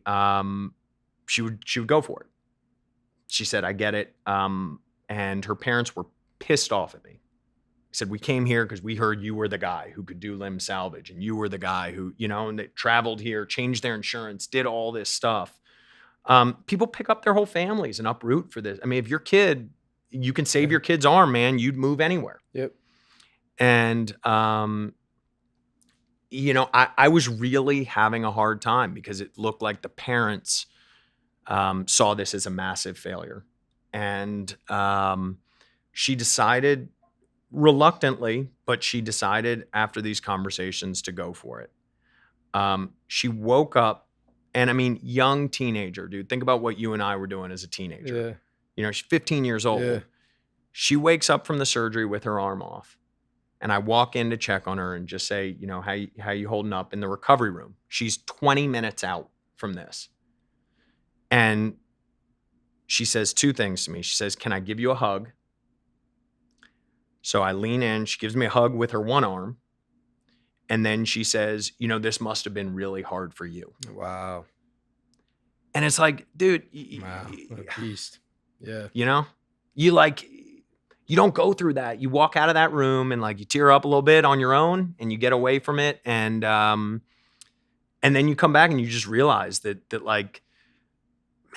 she would go for it. She said, I get it. And her parents were pissed off at me. He said, we came here because we heard you were the guy who could do limb salvage, and you were the guy who, and they traveled here, changed their insurance, did all this stuff. People pick up their whole families and uproot for this. I mean, if your kid, you can save your kid's arm, man, you'd move anywhere. Yep. And, I was really having a hard time because it looked like the parents saw this as a massive failure. And she decided, reluctantly, but she decided after these conversations to go for it. She woke up, and I mean, young teenager, dude. Think about what you and I were doing as a teenager. Yeah. She's 15 years old. Yeah. She wakes up from the surgery with her arm off. And I walk in to check on her and just say, how you holding up in the recovery room? She's 20 minutes out from this. And she says two things to me. She says, can I give you a hug? So I lean in, she gives me a hug with her one arm. And then she says, this must have been really hard for you. Wow. And it's like, dude. Wow. What a beast. Yeah. You don't go through that. You walk out of that room and you tear up a little bit on your own and you get away from it. And then you come back and you just realize that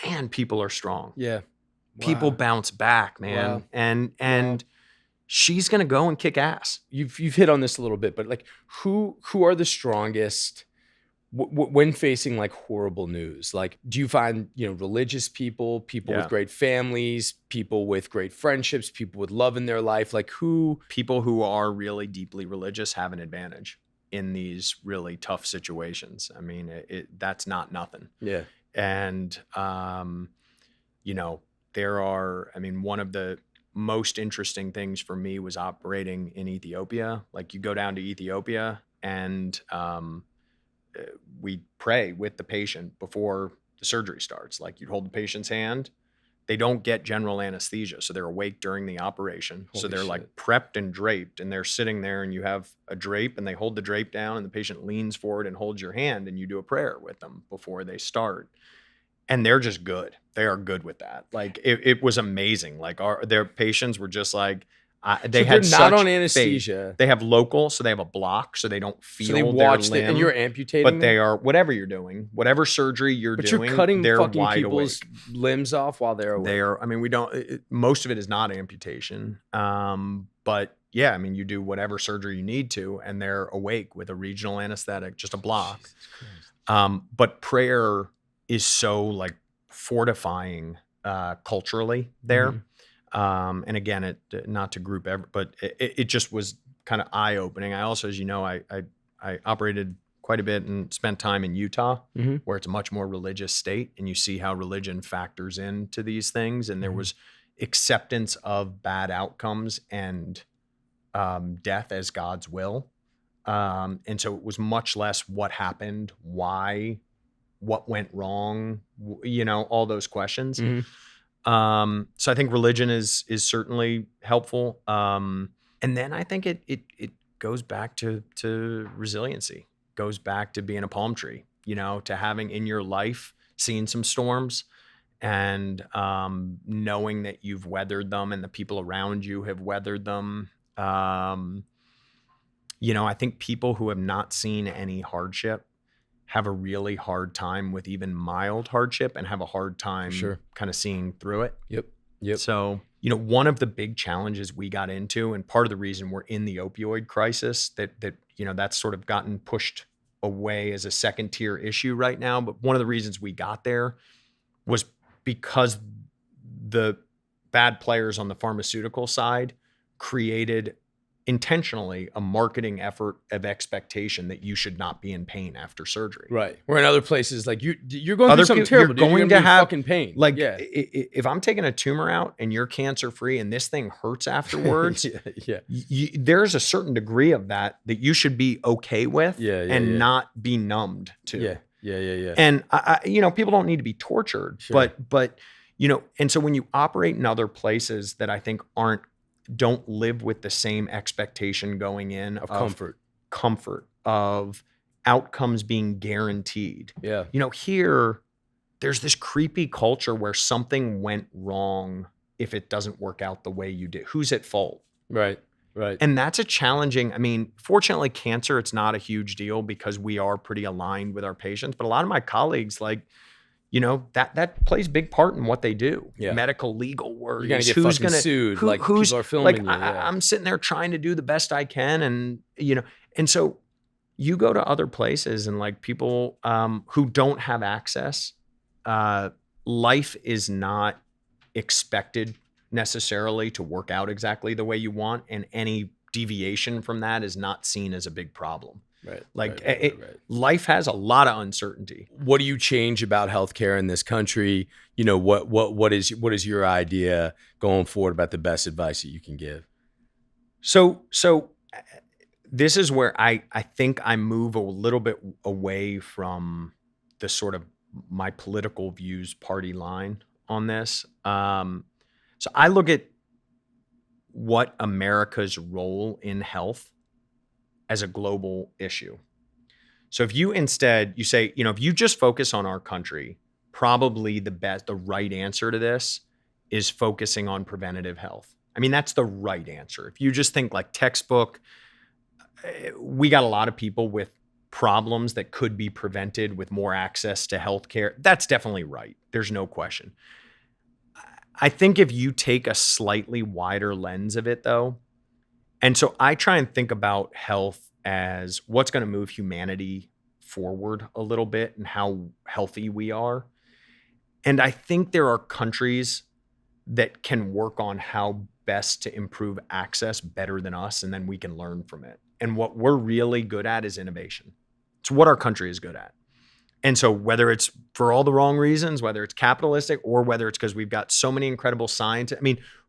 man, people are strong. Yeah. Wow. People bounce back, man. Wow. And she's going to go and kick ass. You've hit on this a little bit, but who are the strongest when facing horrible news? Do you find, religious people with great families, people with great friendships, people with love in their life, who? People who are really deeply religious have an advantage in these really tough situations. I mean, that's not nothing. Yeah. And, one of the most interesting things for me was operating in Ethiopia. You go down to Ethiopia and we pray with the patient before the surgery starts. You'd hold the patient's hand. They don't get general anesthesia, so they're awake during the operation. Holy so they're shit. Prepped and draped, and they're sitting there, and you have a drape, and they hold the drape down, and the patient leans forward and holds your hand, and you do a prayer with them before they start. And they're just good. They are good with that. It was amazing. Their patients were just they had they're not on faith. anesthesia. They have local, so they have a block, so they don't feel. So they watch their limb, and you're amputating. But they are whatever you're doing, whatever surgery you're doing. But you're cutting they're fucking wide people's awake. limbs off while they're awake. They are. I mean, we don't. Most of it is not amputation. But yeah, I mean, you do whatever surgery you need to, and they're awake with a regional anesthetic, just a block. But prayer is so fortifying culturally there. Mm-hmm. And again, it not to group but it just was kind of eye-opening. I also, as you know, I operated quite a bit and spent time in Utah, where it's a much more religious state, and you see how religion factors into these things. And there was acceptance of bad outcomes and death as God's will. And so it was much less what happened, why, what went wrong, all those questions. So I think religion is certainly helpful. And then I think it goes back to resiliency, goes back to being a palm tree, to having in your life seen some storms and knowing that you've weathered them and the people around you have weathered them. I think people who have not seen any hardship have a really hard time with even mild hardship and have a hard time kind of seeing through it. Yep. So, one of the big challenges we got into, and part of the reason we're in the opioid crisis, that's sort of gotten pushed away as a second tier issue right now. But one of the reasons we got there was because the bad players on the pharmaceutical side created intentionally a marketing effort of expectation that you should not be in pain after surgery. Right. Where in other places, like you're going through something terrible. You're going to have fucking pain. Like if I'm taking a tumor out and you're cancer free and this thing hurts afterwards, there's a certain degree of that you should be okay with and not be numbed to. Yeah. And I people don't need to be tortured, but and so when you operate in other places that I think don't live with the same expectation going in of comfort of outcomes being guaranteed. Yeah. Here there's this creepy culture where something went wrong if it doesn't work out the way you did. Who's at fault? Right. And that's a challenging, fortunately cancer, it's not a huge deal because we are pretty aligned with our patients, but a lot of my colleagues, that plays a big part in what they do. Yeah. Medical, legal worries. You're gonna get fucking sued. People are filming you. I'm sitting there trying to do the best I can, and and so you go to other places and people who don't have access. Life is not expected necessarily to work out exactly the way you want, and any deviation from that is not seen as a big problem. Right. Life has a lot of uncertainty. What do you change about healthcare in this country? What is your idea going forward about the best advice that you can give? So this is where I think I move a little bit away from the sort of my political views party line on this. So I look at what America's role in health as a global issue. So if you say, if you just focus on our country, probably the right answer to this is focusing on preventative health. That's the right answer. If you just think like textbook, we got a lot of people with problems that could be prevented with more access to healthcare. That's definitely right. There's no question. I think if you take a slightly wider lens of it though, and so I try and think about health as what's going to move humanity forward a little bit and how healthy we are. And I think there are countries that can work on how best to improve access better than us, and then we can learn from it. And what we're really good at is innovation. It's what our country is good at. And so whether it's for all the wrong reasons, whether it's capitalistic or whether it's because we've got so many incredible scientists,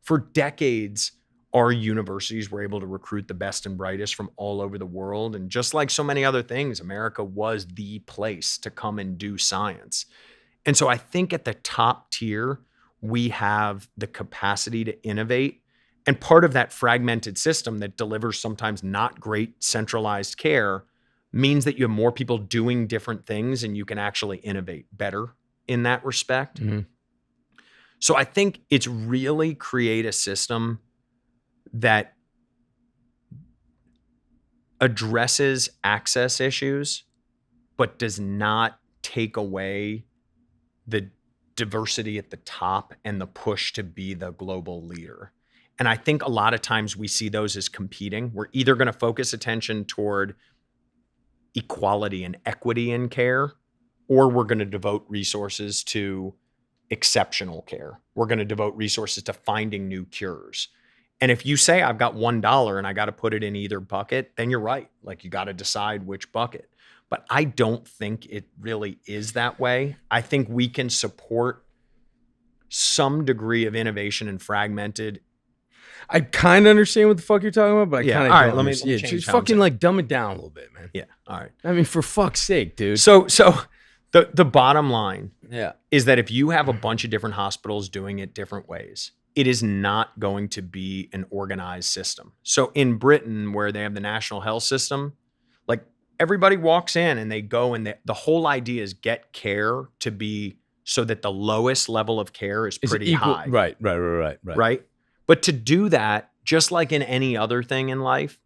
for decades, our universities were able to recruit the best and brightest from all over the world. And just like so many other things, America was the place to come and do science. And so I think at the top tier, we have the capacity to innovate. And part of that fragmented system that delivers sometimes not great centralized care means that you have more people doing different things and you can actually innovate better in that respect. Mm-hmm. So I think it's really create a system that addresses access issues, but does not take away the diversity at the top and the push to be the global leader. And I think a lot of times we see those as competing. We're either going to focus attention toward equality and equity in care, or we're going to devote resources to exceptional care. We're going to devote resources to finding new cures. And if you say I've got $1 and I got to put it in either bucket, then you're right. You got to decide which bucket. But I don't think it really is that way. I think we can support some degree of innovation and fragmented. I kind of understand what the fuck you're talking about, but I kind of don't. Let me Yeah, change just how I'm fucking saying. like dumb it down a little bit, man. Yeah, all right. I mean, for fuck's sake, dude. So the bottom line Yeah. is that if you have a bunch of different hospitals doing it different ways, it is not going to be an organized system. So in Britain, where they have the national health system, like everybody walks in and they go, and the whole idea is get care to be so that the lowest level of care is pretty high. Right. Right. But to do that, just like in any other thing in life,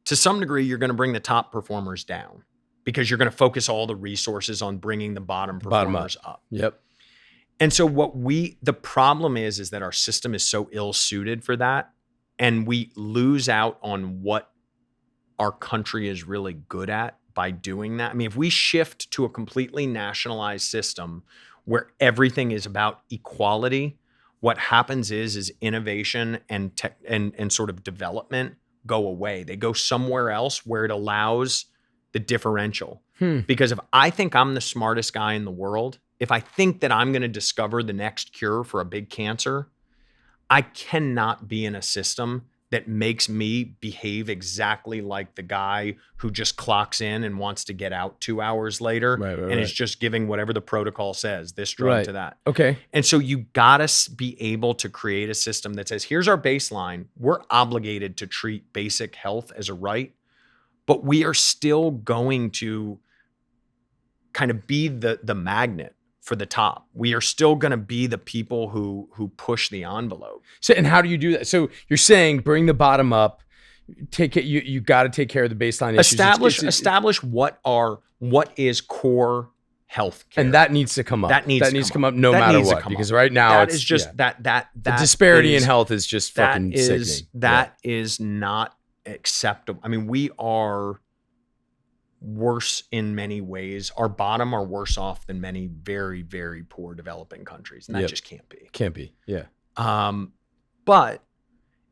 to some degree, you're going to bring the top performers down because you're going to focus all the resources on bringing the bottom performers up. Yep. And so the problem is that our system is so ill-suited for that, and we lose out on what our country is really good at by doing that. I mean, if we shift to a completely nationalized system where everything is about equality, what happens is innovation and tech and sort of development go away. They go somewhere else where it allows the differential. Because if I think I'm the smartest guy in the world, if I think that I'm going to discover the next cure for a big cancer, I cannot be in a system that makes me behave exactly like the guy who just clocks in and wants to get out 2 hours later and is just giving whatever the protocol says, this drug to that. Okay. And so you gotta be able to create a system that says, here's our baseline. We're obligated to treat basic health as a right, but we are still going to kind of be the magnet for the top. We are still going to be the people who push the envelope. So, and how do you do that? So you're saying bring the bottom up, take it. You got to take care of the baseline issues. Establish what is core health care. And that needs to come up. That needs to come up no matter what. Because right now that is just the disparity in health is just fucking sickening. That is not acceptable. I mean, we are worse in many ways. Our bottom are worse off than many very, very poor developing countries. And that just can't be. Can't be. Yeah. But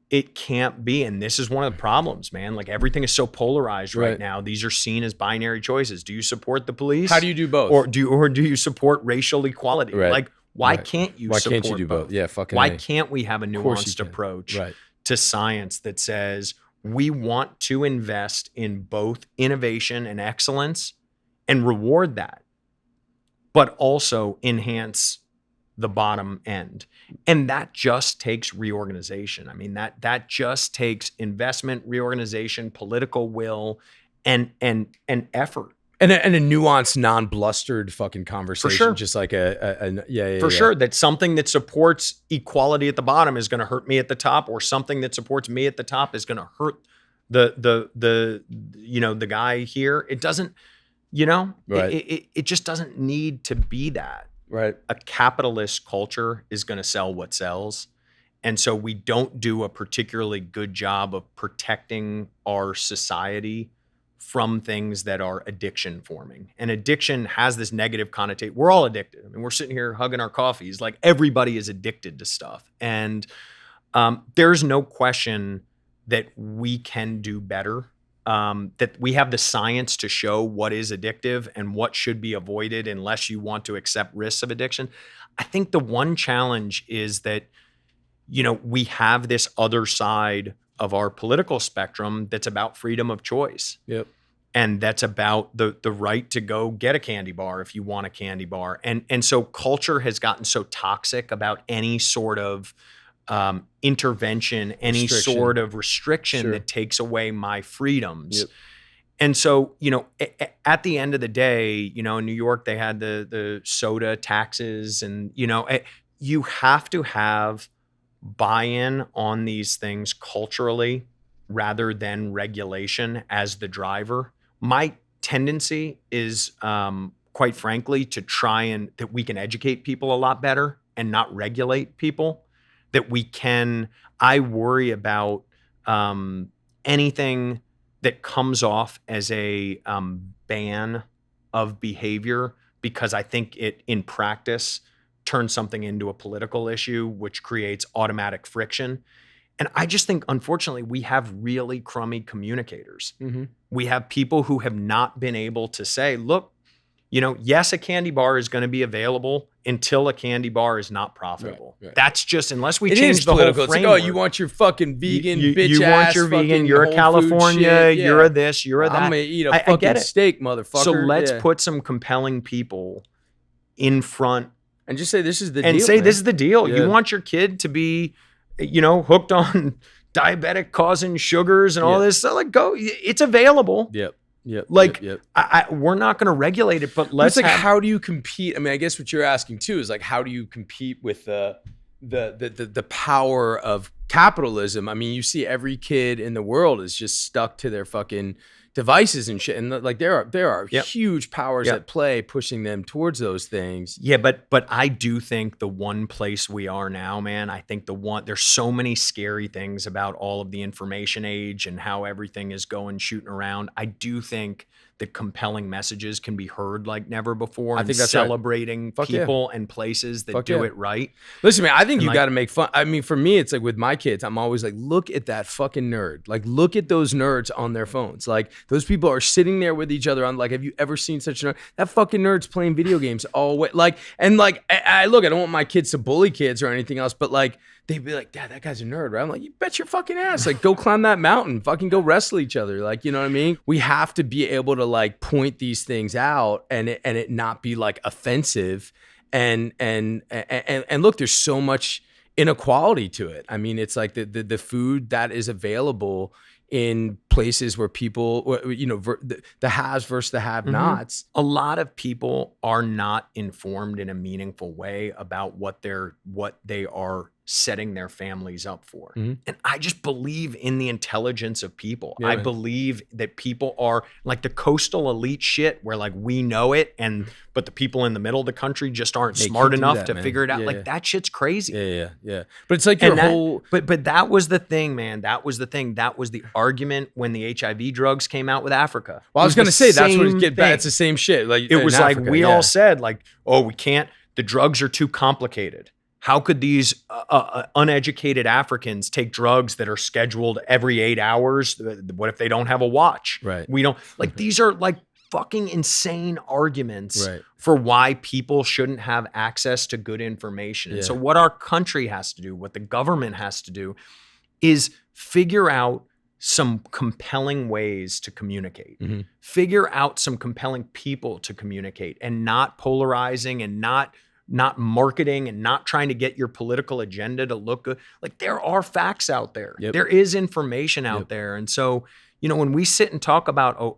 it can't be. And this is one of the problems, man. Like everything is so polarized right now. These are seen as binary choices. Do you support the police? How do you do both? Or do you support racial equality? Right. Like why can't you support can't you do both? Yeah, fucking Why can't we have a nuanced approach to science that says we want to invest in both innovation and excellence and reward that, but also enhance the bottom end? And that just takes reorganization. I mean, that just takes investment, reorganization, political will, and effort. And a nuanced, non-blustered fucking conversation. For sure. Just like sure. That something that supports equality at the bottom is going to hurt me at the top, or something that supports me at the top is going to hurt the guy here. It doesn't, it just doesn't need to be that. Right. A capitalist culture is going to sell what sells. And so we don't do a particularly good job of protecting our society from things that are addiction forming. And addiction has this negative connotation. We're all addicted. I mean, we're sitting here hugging our coffees. Like everybody is addicted to stuff. And there's no question that we can do better, that we have the science to show what is addictive and what should be avoided unless you want to accept risks of addiction. I think the one challenge is that, we have this other side of our political spectrum that's about freedom of choice. Yep. And that's about the right to go get a candy bar if you want a candy bar. And so culture has gotten so toxic about any sort of intervention, any sort of restriction that takes away my freedoms. Yep. And so, at the end of the day, in New York, they had the soda taxes, and, you have to have buy-in on these things culturally rather than regulation as the driver. My tendency is, quite frankly, to try and that we can educate people a lot better and not regulate people. I worry about anything that comes off as a ban of behavior, because I think it, in practice, turns something into a political issue, which creates automatic friction. And I just think, unfortunately, we have really crummy communicators. Mm-hmm. We have people who have not been able to say, look, yes, a candy bar is going to be available until a candy bar is not profitable. Right. That's just, unless we It change is the political. whole It's like, framework. oh, you want your fucking vegan you bitch ass want your vegan, fucking you're a Whole Food California, shit. Yeah. you're a this, you're a that. I'm gonna eat a I fucking get it. steak, motherfucker. So let's put some compelling people in front and just say this is the and deal. say man. this is the deal. Yeah. You want your kid to be, hooked on diabetic causing sugars and all this. So like, go, it's available. Yep. We're not going to regulate it, but it's like, how do you compete? I mean, I guess what you're asking too is like, how do you compete with the power of capitalism? I mean, you see every kid in the world is just stuck to their fucking devices and shit, and like there are huge powers at play pushing them towards those things. Yeah, but I do think the one place we are now, man, I think there's so many scary things about all of the information age and how everything is going shooting around. I do think that compelling messages can be heard like never before. I think that's celebrating people and places that do it right. Listen, man, I think you got to make fun. I mean, for me, it's like with my kids, I'm always like, look at that fucking nerd. Like, look at those nerds on their phones. Like, those people are sitting there with each other on, like, have you ever seen such a nerd? That fucking nerd's playing video games all way. Like, and like, I don't want my kids to bully kids or anything else, but like, they'd be like, Dad, that guy's a nerd, right? I'm like, you bet your fucking ass. Like, go climb that mountain. Fucking go wrestle each other. Like, you know what I mean? We have to be able to like point these things out and it not be like offensive. And look, there's so much inequality to it. I mean, it's like the food that is available in places where people, the haves versus the have-nots. A lot of people are not informed in a meaningful way about what they are setting their families up for. Mm-hmm. And I just believe in the intelligence of people. Yeah, I man. believe that people are like the coastal elite shit where like we know it but the people in the middle of the country just aren't smart enough to figure it out. Yeah, that shit's crazy. Yeah. But it's like your whole... But that was the thing, man. That was the thing. That was the argument when the HIV drugs came out with Africa. Well, I was going to say, that's what it gets back. thing. It's the same shit. Like It was like, Africa, we all said like, oh, we can't, the drugs are too complicated. How could these uneducated Africans take drugs that are scheduled every 8 hours? What if they don't have a watch? Right. We don't, like, these are like fucking insane arguments Right. for why people shouldn't have access to good information. And so what our country has to do, what the government has to do is figure out some compelling ways to communicate, Mm-hmm. figure out some compelling people to communicate, and not polarizing and not marketing and not trying to get your political agenda to look good. Like, there are facts out there. Yep. There is information out there. And so, when we sit and talk about,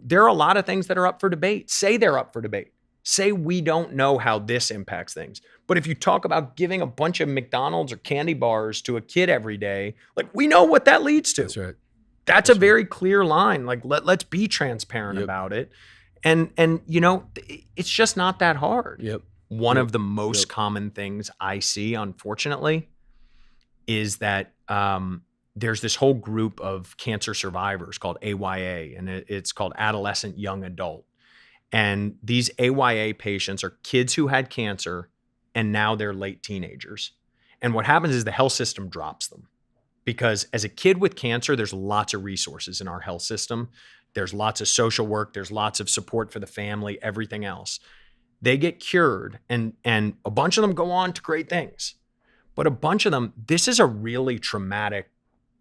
there are a lot of things that are up for debate. Say they're up for debate. Say we don't know how this impacts things. But if you talk about giving a bunch of McDonald's or candy bars to a kid every day, like, we know what that leads to. That's right. That's a very clear line. Like, let's be transparent about it. And it's just not that hard. Yep. One of the most common things I see, unfortunately, is that there's this whole group of cancer survivors called AYA, and it's called adolescent young adult. And these AYA patients are kids who had cancer, and now they're late teenagers. And what happens is the health system drops them. Because as a kid with cancer, there's lots of resources in our health system. There's lots of social work. There's lots of support for the family, everything else. They get cured, and a bunch of them go on to great things. But a bunch of them, this is a really traumatic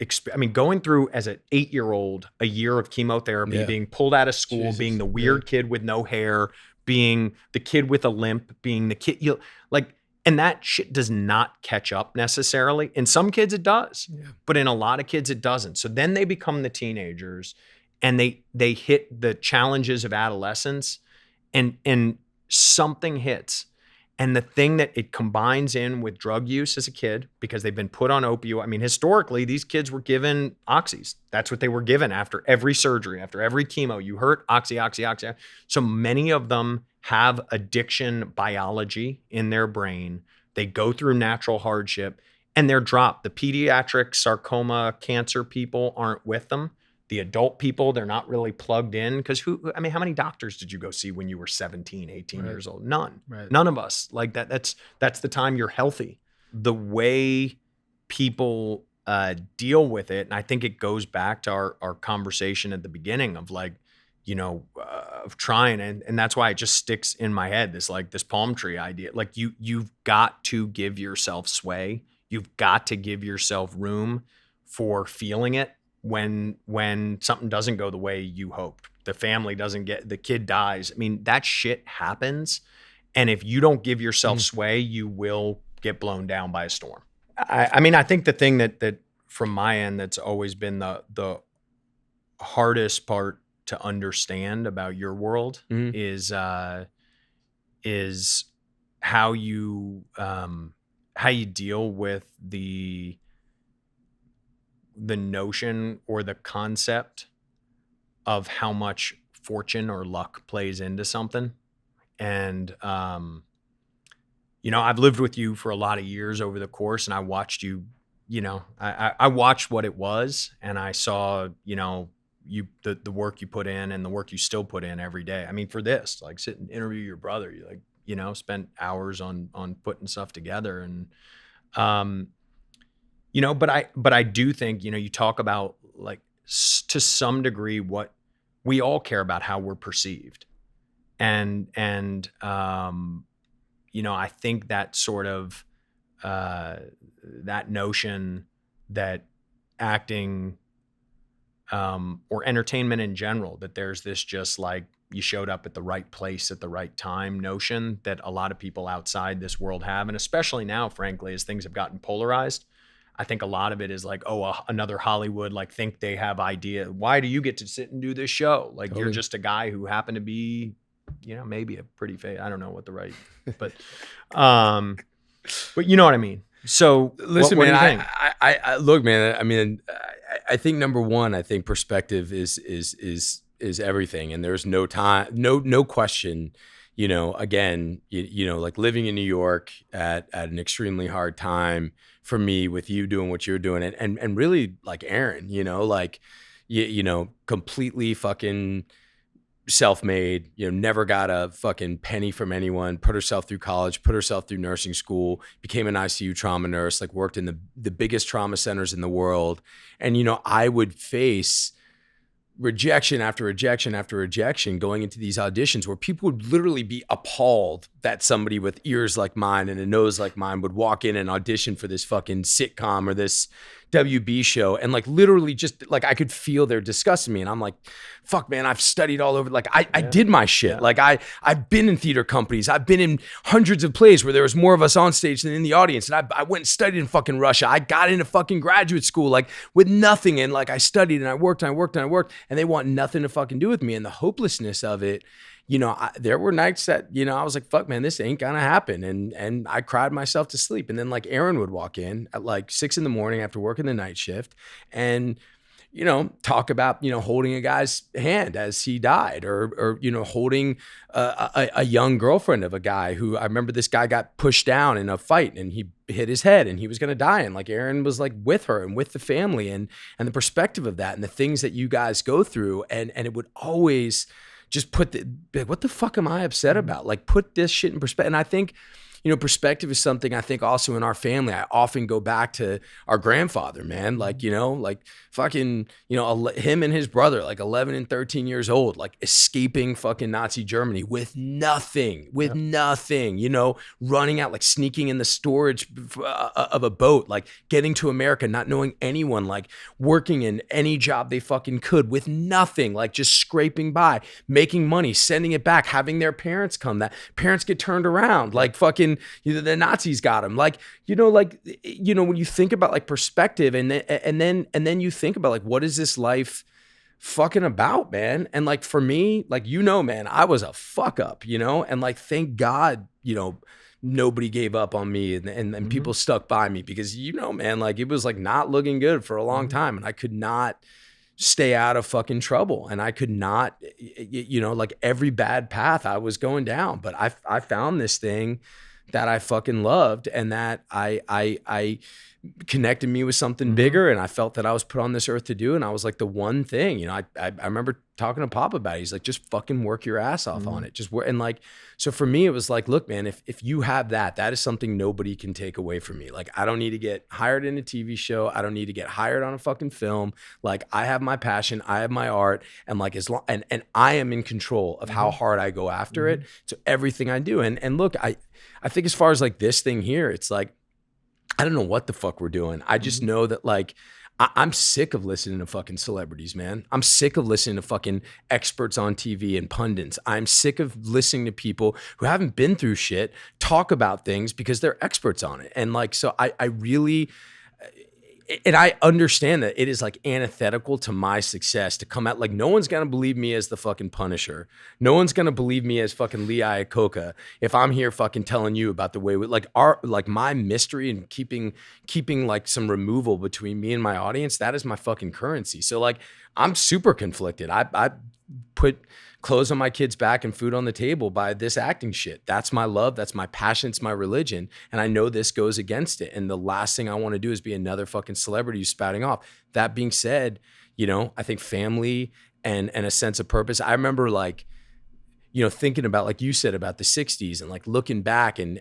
experience. I mean, going through as an 8-year-old, a year of chemotherapy, being pulled out of school, being the weird kid with no hair, being the kid with a limp, being the kid, and that shit does not catch up necessarily. In some kids it does, but in a lot of kids it doesn't. So then they become the teenagers, and they hit the challenges of adolescence, and something hits. And the thing that it combines in with drug use as a kid, because they've been put on opioid. I mean, historically, these kids were given oxys. That's what they were given after every surgery, after every chemo. You hurt, oxy. So many of them have addiction biology in their brain. They go through natural hardship, and they're dropped. The pediatric sarcoma cancer people aren't with them. The adult people, they're not really plugged in, because how many doctors did you go see when you were 17, 18 years old? None. Right. None of us. Like that's the time you're healthy. The way people deal with it. And I think it goes back to our conversation at the beginning of like, of trying. And that's why it just sticks in my head, this palm tree idea. Like you've got to give yourself sway. You've got to give yourself room for feeling it when something doesn't go the way you hoped. The family doesn't the kid dies. I mean, that shit happens. And if you don't give yourself sway, you will get blown down by a storm. I mean, I think the thing that from my end, that's always been the hardest part to understand about your world is how you deal with the notion or the concept of how much fortune or luck plays into something. And, I've lived with you for a lot of years over the course, and I watched you, I watched what it was, and I saw, the work you put in and the work you still put in every day. I mean, for this, like sit and interview your brother, you spent hours on putting stuff together. And, but I do think, you talk about like to some degree what we all care about, how we're perceived. And I think that sort of, that notion that acting, or entertainment in general, that there's this just like you showed up at the right place at the right time notion that a lot of people outside this world have. And especially now, frankly, as things have gotten polarized, I think a lot of it is like, another Hollywood, like think they have idea. Why do you get to sit and do this show? Like totally. You're just a guy who happened to be, maybe a pretty face. I don't know what the right, but you know what I mean? So listen, what man, do you think? I look, man, I mean, I think number one, I think perspective is everything. And there's no time, no question, again, like living in New York at an extremely hard time for me with you doing what you're doing and really like Aaron, completely fucking self-made, never got a fucking penny from anyone, put herself through college, put herself through nursing school, became an ICU trauma nurse, like worked in the biggest trauma centers in the world. And, I would face rejection after rejection after rejection going into these auditions where people would literally be appalled that somebody with ears like mine and a nose like mine would walk in and audition for this fucking sitcom or this WB show. And like literally just like I could feel their disgust in me. And I'm like, fuck, man, I've studied all over. Like I did my shit. Yeah. Like I've been in theater companies. I've been in hundreds of plays where there was more of us on stage than in the audience. And I went and studied in fucking Russia. I got into fucking graduate school like with nothing. And like I studied and I worked and I worked and I worked and they want nothing to fucking do with me. And the hopelessness of it, there were nights that, I was like, fuck, man, this ain't gonna happen. And I cried myself to sleep. And then like Aaron would walk in at like 6 a.m. after working the night shift and, talk about, holding a guy's hand as he died or holding a young girlfriend of a guy who I remember this guy got pushed down in a fight and he hit his head and he was going to die. And like Aaron was like with her and with the family and the perspective of that and the things that you guys go through. And it would always just put what the fuck am I upset about? Like put this shit in perspective. And I think, perspective is something I think also in our family, I often go back to our grandfather, man, like, like fucking, him and his brother, like 11 and 13 years old, like escaping fucking Nazi Germany with nothing, running out, like sneaking in the storage of a boat, like getting to America, not knowing anyone, like working in any job they fucking could with nothing, like just scraping by, making money, sending it back, having their parents come, that parents get turned around, like fucking, the Nazis got him. Like, when you think about like perspective and then you think about like, what is this life fucking about, man? And like, for me, like, man, I was a fuck up, and like, thank God, nobody gave up on me and people stuck by me because, man, like it was like not looking good for a long time. And I could not stay out of fucking trouble. And I could not, like every bad path I was going down, but I found this thing that I fucking loved, and that I connected me with something bigger, and I felt that I was put on this earth to do. And I was like, the one thing, you know, I remember talking to Pop about it. He's like, just fucking work your ass off on it. Just work. And like, so for me, it was like, look, man, if you have that is something nobody can take away from me. Like, I don't need to get hired in a TV show. I don't need to get hired on a fucking film. Like, I have my passion, I have my art, and like, as long, and I am in control of how hard I go after it. So everything I do. And look, I think as far as like this thing here, it's like, I don't know what the fuck we're doing. I just know that like, I'm sick of listening to fucking celebrities, man. I'm sick of listening to fucking experts on TV and pundits. I'm sick of listening to people who haven't been through shit talk about things because they're experts on it. And like, so I really, and I understand that it is like antithetical to my success to come out like, no one's gonna believe me as the fucking Punisher. No one's gonna believe me as fucking Lee Iacocca if I'm here fucking telling you about the way we like my mystery and keeping like some removal between me and my audience. That is my fucking currency. So like, I'm super conflicted. I put clothes on my kids' back and food on the table by this acting shit. That's my love. That's my passion. It's my religion. And I know this goes against it. And the last thing I want to do is be another fucking celebrity who's spouting off. That being said, you know, I think family and a sense of purpose. I remember like, you know, thinking about, like you said, about the 60s and like looking back and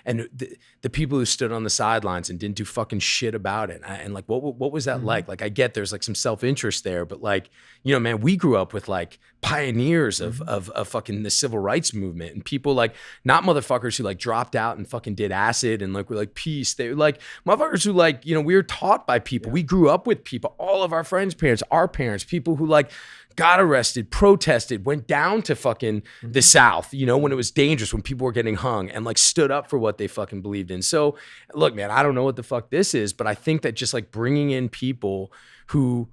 the people who stood on the sidelines and didn't do fucking shit about it. And like, what was that like? Like, I get there's like some self-interest there, but like, you know, man, we grew up with like pioneers of fucking the civil rights movement and people like, not motherfuckers who like dropped out and fucking did acid and like, were like peace. They were like motherfuckers who like, you know, we were taught by people. We grew up with people, all of our friends' parents, our parents, people who like got arrested, protested, went down to fucking the South, you know, when it was dangerous, when people were getting hung, and like stood up for what they fucking believed in. So look, man, I don't know what the fuck this is, but I think that just like bringing in people who,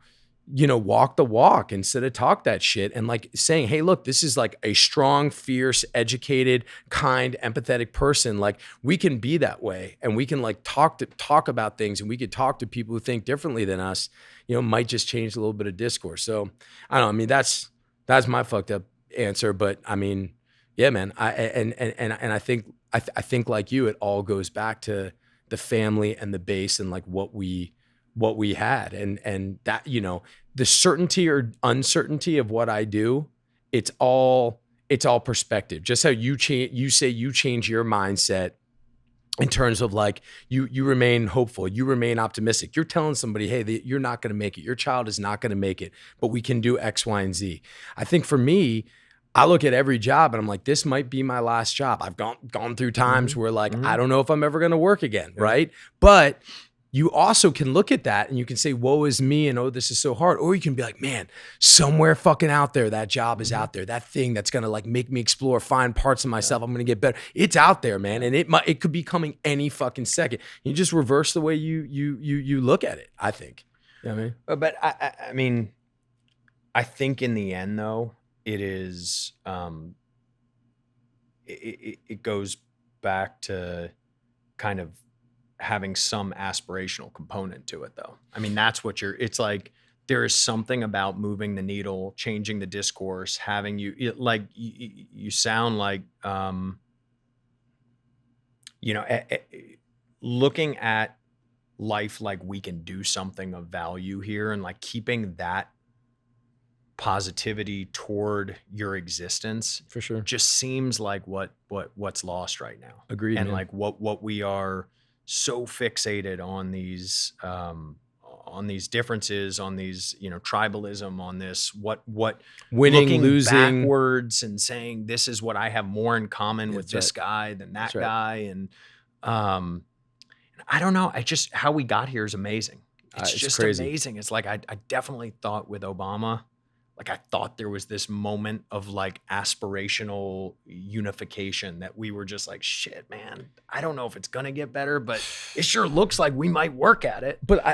you know, walk the walk instead of talk that shit, and like saying, hey, look, this is like a strong, fierce, educated, kind, empathetic person. Like, we can be that way, and we can like talk about things, and we could talk to people who think differently than us, you know, might just change a little bit of discourse. So I don't know. I mean, that's my fucked up answer, but I mean, yeah, man. I think like you, it all goes back to the family and the base and like what we had, and that, you know, the certainty or uncertainty of what I do, it's all perspective. Just how you say you change your mindset in terms of like, you remain hopeful, you remain optimistic. You're telling somebody, hey, you're not going to make it. Your child is not going to make it, but we can do X, Y, and Z. I think for me, I look at every job and I'm like, this might be my last job. I've gone through times where like, I don't know if I'm ever going to work again. Right. But you also can look at that and you can say, woe is me, and oh, this is so hard. Or you can be like, man, somewhere fucking out there, that job is out there. That thing that's gonna like make me explore, find parts of myself. I'm gonna get better. It's out there, man. And it could be coming any fucking second. You just reverse the way you look at it, I think. You know what I mean? But I mean, I think in the end though, it is, it goes back to kind of having some aspirational component to it though. I mean, that's what it's like, there is something about moving the needle, changing the discourse, having you sound like, you know, looking at life like we can do something of value here, and like keeping that positivity toward your existence For sure. just seems like what's lost right now. Agreed. And man. like what we are so fixated on these differences, on these, you know, tribalism, on this, what Winning, looking losing backwards and saying, this is what I have more in common with this guy than that guy. And I don't know. How we got here is amazing. It's just crazy. Amazing. It's like, I definitely thought with Obama, like I thought there was this moment of like aspirational unification that we were just like, shit, man, I don't know if it's going to get better, but it sure looks like we might work at it. But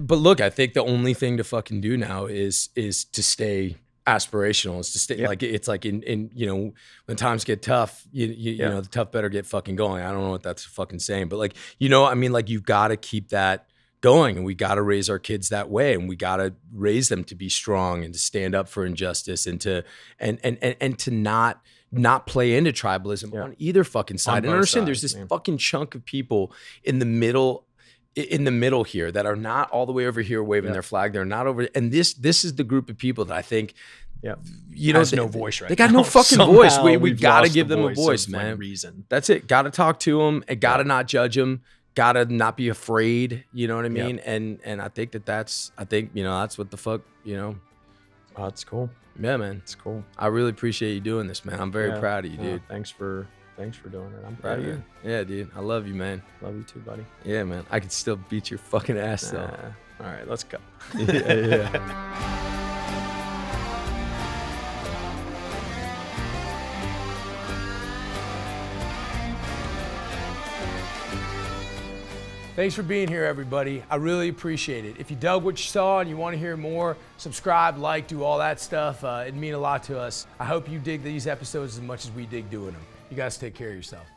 but look, I think the only thing to fucking do now is to stay aspirational. Is to stay like, it's like in you know, when times get tough, you know, the tough better get fucking going. I don't know what that's fucking saying, but like, you know, I mean, like you've got to keep that going, and we got to raise our kids that way, and we got to raise them to be strong and to stand up for injustice, and to and to not not play into tribalism on either fucking side. And understand there's this fucking chunk of people in the middle here that are not all the way over here waving their flag. They're not over. And this is the group of people that I think, you know, has no voice right now. They got no fucking voice. We got to give them a voice, man. Reason. That's it. Got to talk to them. And got to not judge them. Got to not be afraid. You know what I mean? And I think that's you know, that's what the fuck, you know. Oh, that's cool. Yeah, man. It's cool. I really appreciate you doing this, man. I'm very proud of you, dude. Thanks for doing it. I'm proud of you. Yeah, dude. I love you, man. Love you too, buddy. Yeah, man. I could still beat your fucking ass, though. All right, let's go. Yeah. Thanks for being here, everybody. I really appreciate it. If you dug what you saw and you want to hear more, subscribe, like, do all that stuff. It'd mean a lot to us. I hope you dig these episodes as much as we dig doing them. You guys take care of yourself.